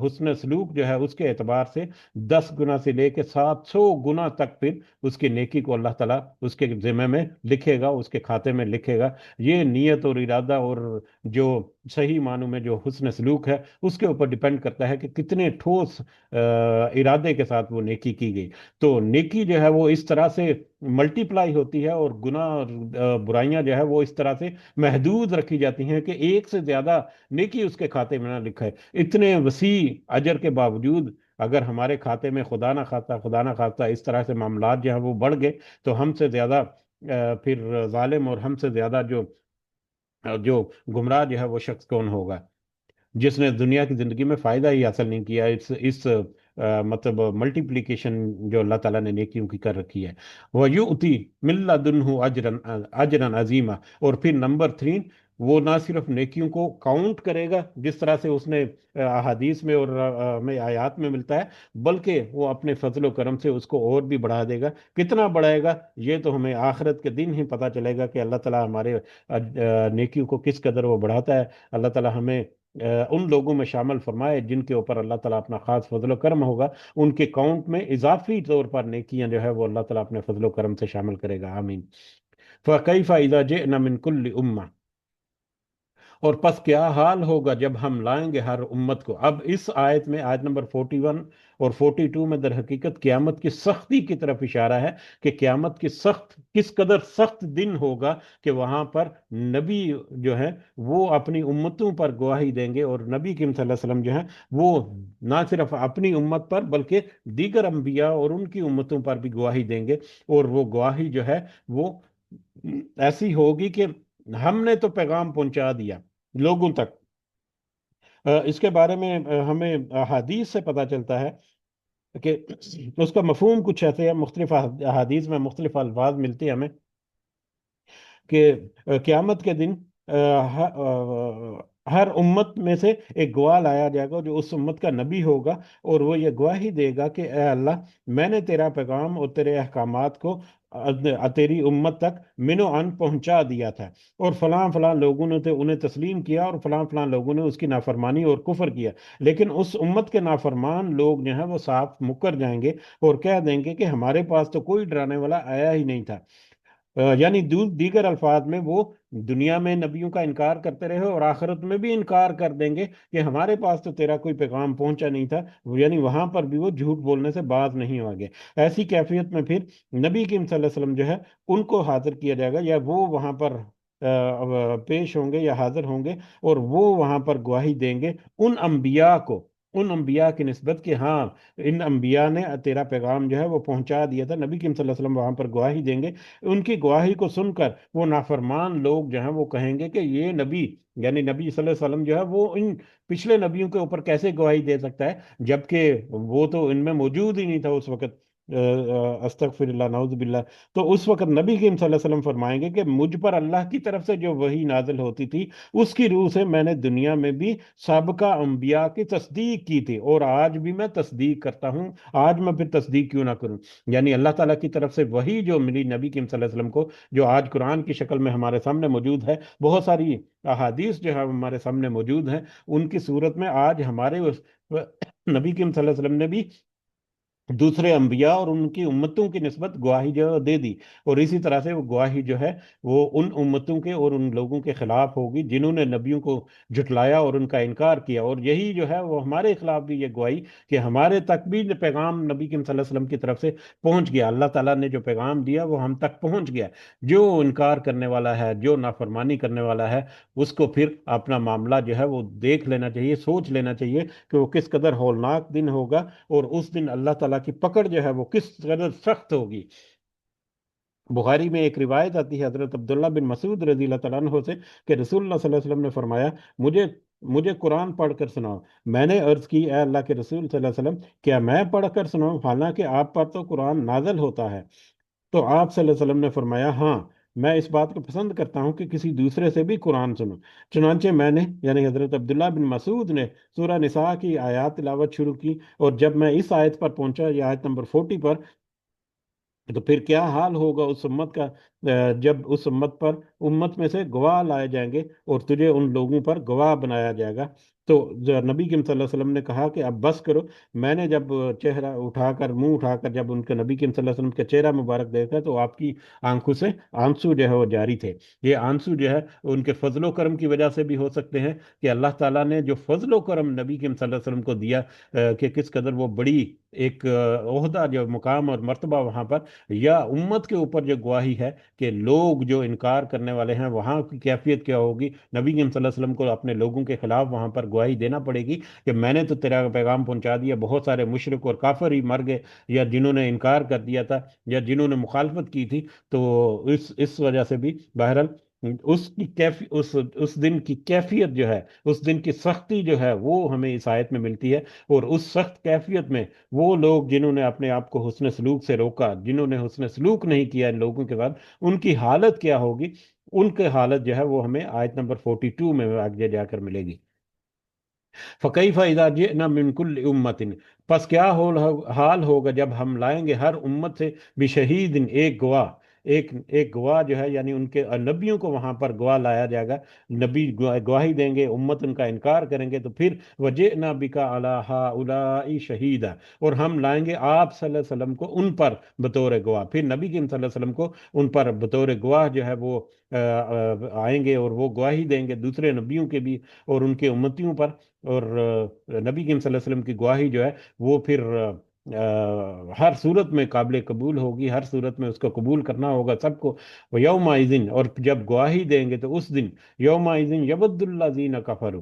हुस्न सलूक जो है उसके एतबार से 10 गुना से लेकर 700 गुना तक फिर उसकी नेकी को अल्लाह ताला उसके जिम्मे में लिखेगा, उसके खाते में लिखेगा। ये नियत और इरादा और जो सही मानों में जो हुस्न सलूक है उसके ऊपर डिपेंड करता है कि कितने ठोस इरादे के साथ वो नेकी की गई। तो नेकी जो है वो इस तरह से मल्टीप्लाई होती है और गुनाह और बुराइयां जो है वो इस तरह से महदूद रखी जाती हैं कि एक से ज्यादा नेकी उसके खाते में ना लिखा है। इतने वसी अजर के बावजूद अगर हमारे खाते में खुदा ना खास्ता इस तरह से मामलात जो है वो बढ़ गए, तो हमसे ज्यादा फिर जालिम और हमसे ज्यादा जो गुमराह जो है वो शख्स कौन होगा, जिसने दुनिया की जिंदगी में फायदा ही हासिल नहीं किया इस मतलब मल्टीप्लिकेशन जो अल्लाह ताला ने नेकियों की कर रखी है। वह युति मिल्लदुन्हु अजरन अजरन अजीमा। और फिर नंबर 3, वो ना सिर्फ नेकियों को काउंट करेगा जिस तरह से उसने अहादीस में और में आयात में मिलता है, बल्कि वो अपने फजल करम से उसको और भी बढ़ा देगा। कितना बढ़ाएगा ये तो हमें आखिरत के दिन ही पता चलेगा कि अल्लाह ताला हमारे नेकियों को किस कदर वो बढ़ाता है। अल्लाह ताला हमें उन लोगों में शामिल फरमाए जिनके ऊपर अल्लाह ताला अपना खास फजल करम होगा, उनके काउंट में इजाफी तौर पर नेकियां जो है वो अल्लाह ताला अपने फजल करम से शामिल करेगा, आमीन। फ़कैफ़ इज़ा जिअना मिन कुल्ली उम्मा। और पस क्या हाल होगा जब हम लाएंगे हर उम्मत को। अब इस आयत में, आयत नंबर 41 और 42 में दर हकीकत क्यामत की सख्ती की तरफ इशारा है कि क्यामत की सख्त किस कदर सख्त दिन होगा कि वहां पर नबी जो है वो अपनी उम्मतों पर गवाही देंगे, और नबी करीम सल्लल्लाहु अलैहि वसल्लम जो है वो ना सिर्फ अपनी उम्मत पर बल्कि दीगर अंबिया और उनकी उम्मतों पर भी गवाही देंगे। और वो गवाही जो है वो ऐसी होगी कि हमने तो पैगाम पहुंचा दिया लोगों तक। इसके बारे में हमें हदीस से पता चलता है कि उसका मफहूम कुछ ऐसे है, मुख्तलिफ हदीस में मुख्तलिफ अल्फाज मिलते हैं हमें कि क़यामत के दिन हर उम्मत में से एक गवाह लाया जाएगा जो उस उम्मत का नबी होगा, और वो ये गवाही देगा कि ए अल्लाह, मैंने तेरा पैगाम और तेरे अहकामात को तेरी उम्मत तक मिनो अन पहुंचा दिया था, और फलां फलां लोगों ने तो उन्हें तस्लीम किया और फलां फलां लोगों ने उसकी नाफरमानी और कुफर किया। लेकिन उस उम्मत के नाफरमान लोग जो हैं वो साफ मुकर जाएंगे और कह देंगे कि हमारे पास तो कोई डराने वाला आया ही नहीं था। यानी दीगर अल्फाज में वो दुनिया में नबियों का इनकार करते रहे और आखिरत में भी इनकार कर देंगे कि हमारे पास तो तेरा कोई पैगाम पहुंचा नहीं था। यानी वहां पर भी वो झूठ बोलने से बाज नहीं होंगे। ऐसी कैफियत में फिर नबी करीम सल्लल्लाहु अलैहि वसल्लम जो है उनको हाजिर किया जाएगा, या वो वहां पर पेश होंगे या हाजिर होंगे, और वो वहां पर गवाही देंगे उन अंबिया को, उन अंबिया की निस्बत कि हाँ, इन अंबिया ने तेरा पैगाम जो है वो पहुंचा दिया था। नबी करीम सल्लल्लाहु अलैहि वसल्लम वहां पर गवाही देंगे। उनकी गवाही को सुनकर वो नाफरमान लोग जो हैं वो कहेंगे कि ये नबी, यानी नबी सल्लल्लाहु अलैहि वसल्लम जो है वो इन पिछले नबियों के ऊपर कैसे गवाही दे सकता है, जबकि वो तो इनमें मौजूद ही नहीं था उस वक्त। अस्तगफिरुल्लाह नऊज़ बिल्लाह। तो उस वक्त नबी करीम सल्लल्लाहु अलैहि वसल्लम फरमाएंगे कि मुझ पर अल्लाह की तरफ से जो वही नाजिल होती थी उसकी रूह से मैंने दुनिया में भी साबका अंबिया की तस्दीक की थी, और आज भी मैं तस्दीक करता हूँ। आज मैं फिर तस्दीक क्यों ना करूँ। यानी अल्लाह ताला की तरफ से वही जो मिली नबी करीम सल्लल्लाहु अलैहि वसल्लम को, जो आज कुरान की शक्ल में हमारे सामने मौजूद है, बहुत सारी अहादीस जो है हमारे सामने मौजूद हैं, उनकी सूरत में आज हमारे नबी करीम सल्लल्लाहु अलैहि वसल्लम ने भी दूसरे अंबिया और उनकी उम्मतों की निस्बत गवाही जो दे दी। और इसी तरह से वो गवाही जो है वो उन उम्मतों के और उन लोगों के खिलाफ होगी जिन्होंने नबियों को झुटलाया और उनका इनकार किया। और यही जो है वो हमारे खिलाफ भी ये गवाही कि हमारे तक भी जो पैगाम नबी करीम सल्लल्लाहु अलैहि वसल्लम की तरफ से पहुंच गया, अल्लाह ताला ने जो पैगाम दिया वो हम तक पहुंच गया। जो इनकार करने वाला है, जो नाफरमानी करने वाला है, उसको फिर अपना मामला जो है वो देख लेना चाहिए, सोच लेना चाहिए कि वो किस कदर हौलनाक दिन होगा, और उस दिन अल्लाह ताला की पकड़ जो है वो किस कदर सख्त होगी। बुखारी में एक रिवायत आती है हजरत अब्दुल्ला बिन मसूद रजी अल्लाह तआला अन्हु से कि रसूलुल्लाह सल्लल्लाहु अलैहि वसल्लम ने फरमाया, मुझे मुझे कुरान पढ़कर सुनाओ। मैंने अर्ज की, ए अल्लाह के रसूल सल्लल्लाहु अलैहि वसल्लम, क्या मैं पढ़कर सुनाऊं, हालांकि आप पर तो कुरान नाजल होता है? तो आप सल्लल्लाहु अलैहि वसल्लम ने फरमाया, हाँ, मैं इस बात को पसंद करता हूँ कि किसी दूसरे से भी कुरान सुनो। चुनांचे मैंने, यानी हजरत अब्दुल्ला बिन मसूद ने, सूरह निसा की आयत तिलावत शुरू की, और जब मैं इस आयत पर पहुंचा, ये आयत नंबर 40 पर, तो फिर क्या हाल होगा उस उम्मत का, जब उस उम्मत पर, उम्मत में से गवाह लाए जाएंगे और तुझे उन लोगों पर गवाह बनाया जाएगा। तो जो नबी करीम सल्लल्लाहु अलैहि वसल्लम ने कहा कि अब बस करो। मैंने जब चेहरा उठाकर, मुंह उठाकर जब उनके, नबी करीम सल्लल्लाहु अलैहि वसल्लम का चेहरा मुबारक देखा, तो आपकी आंखों से आंसू जो है वो जारी थे। ये आंसू जो है उनके फजलो करम की वजह से भी हो सकते हैं, कि अल्लाह ताला ने जो फजलो करम नबी करीम सल्लल्लाहु अलैहि वसल्लम को दिया, कि किस कदर वो बड़ी एक ओहदा, जो मुकाम और मर्तबा वहां पर, या उम्मत के ऊपर जो गवाही है कि लोग जो इनकार करने वाले हैं वहां की कैफियत क्या होगी। नबी करीम सल्लल्लाहु अलैहि वसल्लम को अपने लोगों के खिलाफ वहां पर गवाही देना पड़ेगी कि मैंने तो तेरा पैगाम पहुंचा दिया, बहुत सारे मुशरिक और काफिर ही मर गए, या जिन्होंने इनकार कर दिया था, या जिन्होंने मुखालफत की थी। तो इस वजह से भी बहरहाल उसकी कैफी उस दिन की कैफियत जो है, उस दिन की सख्ती जो है, वो हमें इस आयत में मिलती है। और उस सख्त कैफियत में वो लोग जिन्होंने अपने आप को हुस्न सलूक से रोका, जिन्होंने हुस्न सलूक नहीं किया इन लोगों के साथ, उनकी हालत क्या होगी। उनकी हालत जो है वो हमें आयत नंबर 42 में आगे जाकर मिलेगी। फ़कैफ़ इज़ा जिअना मिन कुल्लि उम्मतिन, पस क्या हाल होगा जब हम लाएंगे हर उम्मत से बिशहीदिन, एक गवाह। एक गवाह जो है, यानी उनके नबियों को वहां पर गवाह लाया जाएगा। नबी गवाही देंगे, उम्मत उनका इनकार करेंगे, तो फिर वजिअना बिका अला हाउलाई शहीदा, और हम लाएंगे आप सल्लल्लाहु अलैहि वसल्लम को उन पर बतौर गवाह। फिर नबी करीम सल्लल्लाहु अलैहि वसल्लम को उन पर बतौर गवाह जो है वो आएंगे, और वो गवाही देंगे दूसरे नबियों के भी और उनके उम्मतियों पर। और नबी करीम सल्लल्लाहु अलैहि वसल्लम की गवाही जो है वो फिर हर सूरत में काबिल कबूल होगी, हर सूरत में उसको कबूल करना होगा सबको। वो यौमाइज़िन, और जब गवाही देंगे तो उस दिन, यौमाइज़िन यवद्दुल्लज़ीना कफरू,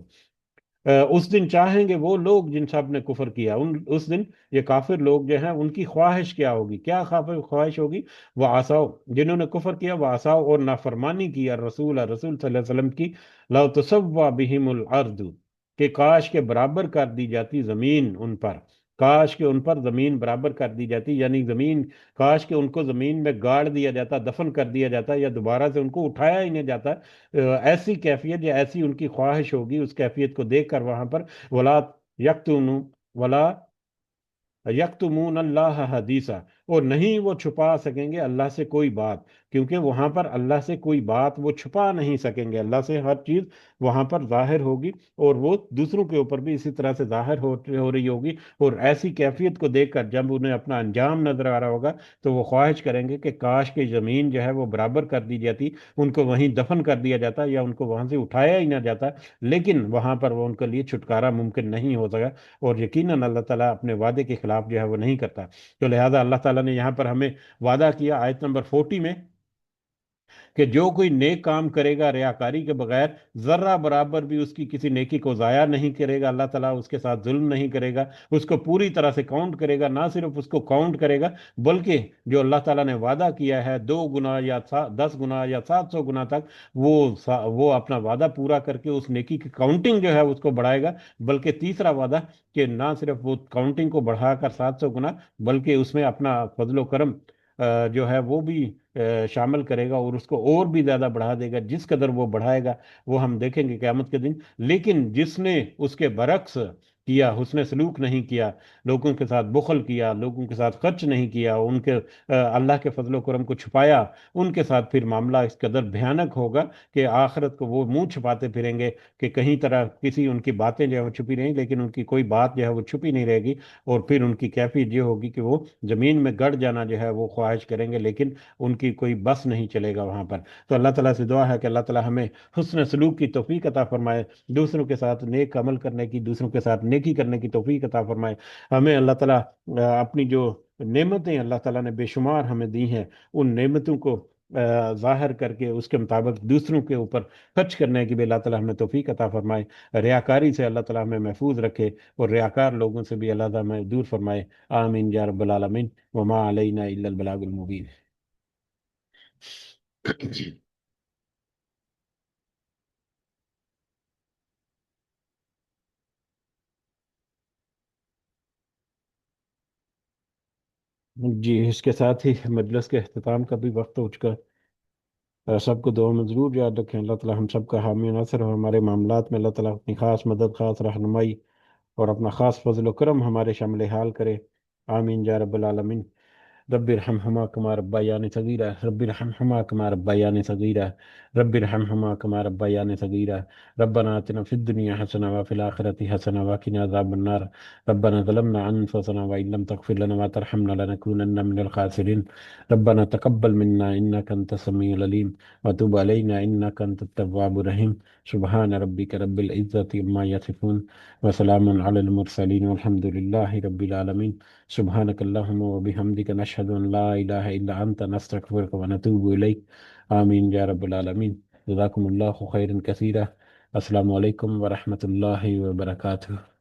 उस दिन चाहेंगे वो लोग जिन सब ने कुफर किया, उन उस दिन ये काफिर लोग जो हैं उनकी ख्वाहिश क्या होगी, क्या ख्वाहिश होगी। वह आसाओ, जिन्होंने कुफर किया, वह आसाओ और नाफरमानी की रसूल रसूल सल्लल्लाहु अलैहि वसल्लम की, लौ तसव्वा बिहिमुल अर्दु, कि काश के बराबर कर दी जाती जमीन उन पर, काश के उन पर जमीन बराबर कर दी जाती, यानी जमीन, काश के उनको जमीन में गाड़ दिया जाता, दफन कर दिया जाता, या दोबारा से उनको उठाया ही नहीं जाता। ऐसी कैफियत या ऐसी उनकी ख्वाहिश होगी, उस कैफियत को देखकर वहां पर, वला यक्तुनु वला यक्तुमून अल्लाह हदीसा, और नहीं वो छुपा सकेंगे अल्लाह से कोई बात, क्योंकि वहां पर अल्लाह से कोई बात वो छुपा नहीं सकेंगे, अल्लाह से हर चीज वहां पर जाहिर होगी, और वो दूसरों के ऊपर भी इसी तरह से जाहिर हो रही होगी। और ऐसी कैफियत को देखकर जब उन्हें अपना अंजाम नजर आ रहा होगा, तो वो ख्वाहिश करेंगे कि काश की जमीन जो है वो बराबर कर दी जाती, उनको वहीं दफन कर दिया जाता, या उनको वहां से उठाया ही ना जाता। लेकिन वहां पर वो उनके लिए छुटकारा मुमकिन नहीं हो सका, और यकीनन अल्लाह ताला अपने वादे के खिलाफ जो है वो नहीं करता। तो लिहाजा अल्लाह ताला ने यहाँ पर हमें वादा किया आयत नंबर 40 में, कि जो कोई नेक काम करेगा रियाकारी के बगैर, जर्रा बराबर भी उसकी किसी नेकी को जाया नहीं करेगा, अल्लाह ताला उसके साथ जुल्म नहीं करेगा, उसको पूरी तरह से काउंट करेगा। ना सिर्फ उसको काउंट करेगा, बल्कि जो अल्लाह ताला ने वादा किया है 2 गुना या 10 गुना या 700 गुना तक, वो अपना वादा पूरा करके उस नेकी की काउंटिंग जो है उसको बढ़ाएगा। बल्कि तीसरा वादा, कि ना सिर्फ वो काउंटिंग को बढ़ाकर 700 गुना, बल्कि उसमें अपना फजलो करम जो है वो भी शामिल करेगा, और उसको और भी ज्यादा बढ़ा देगा। जिस कदर वो बढ़ाएगा वो हम देखेंगे क़यामत के दिन। लेकिन जिसने उसके बरक्स किया, हुस्न सलूक नहीं किया, लोगों के साथ बुखल किया, लोगों के साथ खर्च नहीं किया, उनके अल्लाह के फजलो करम को छुपाया, उनके साथ फिर मामला इस कदर भयानक होगा कि आखिरत को वो मुंह छुपाते फिरेंगे, कि कहीं तरह किसी उनकी बातें जो है वो छुपी रहें, लेकिन उनकी कोई बात जो है वो छुपी नहीं रहेगी। और फिर उनकी कैफियत ये होगी कि वो जमीन में गड़ जाना जो है वो ख्वाहिश करेंगे, लेकिन उनकी कोई बस नहीं चलेगा वहां पर। तो अल्लाह ताला से दुआ है कि अल्लाह ताला हमें हुस्न सलूक की तौफीक अता फरमाए, दूसरों के साथ नेक अमल करने की, दूसरों के साथ नेकी करने की तौफीक अता फरमाए। हमें अल्लाह ताला अपनी जो नेमतें अल्लाह ताला ने बेशुमार हमें दी हैं, उन नेमतों को जाहिर करके उसके मुताबिक दूसरों के ऊपर खर्च करने की भी अल्लाह ताला हमें तौफीक अता फरमाए। रियाकारी से अल्लाह ताला हमें महफूज रखे, और रियाकार लोगों से भी अल्लाह ताला हमें दूर फरमाए। आमीन या रब्बल आलमीन। वमा अलैना इल्लल बलागुल मुबीन। جی، اس کے ساتھ ہی مجلس کے اختتام کا بھی وقت ہو چکا ہے۔ سب کو دعا میں ضرور یاد رکھیں۔ اللہ تعالی ہم سب کا حامی و ناصر ہو، ہمارے معاملات میں اللہ تعالیٰ اپنی خاص مدد، خاص رہنمائی اور اپنا خاص فضل و کرم ہمارے شامل حال کرے۔ آمین یا رب العالمین۔ رب ارحمهما كما ربياني صغيرا، رب ارحمهما كما ربياني صغيرا، رب ارحمهما كما ربياني صغيرا، ربنا آتنا في الدنيا حسنة وفي الآخرة حسنة وقنا عذاب النار، ربنا ظلمنا أنفسنا وإن لم تغفر لنا وترحمنا لنكونن من الخاسرين، ربنا تقبل منا إنك أنت السميع العليم وتب علينا إنك أنت التواب الرحيم، سبحان ربك رب العزة عما يصفون وسلام على المرسلين والحمد لله رب العالمين، سبحانك اللهم وبحمدك نشهد أن لا إله إلا أنت نستغفرك ونتوب إليك، آمين يا رب العالمين، جزاكم الله خيرا كثيرا، السلام عليكم ورحمة الله وبركاته.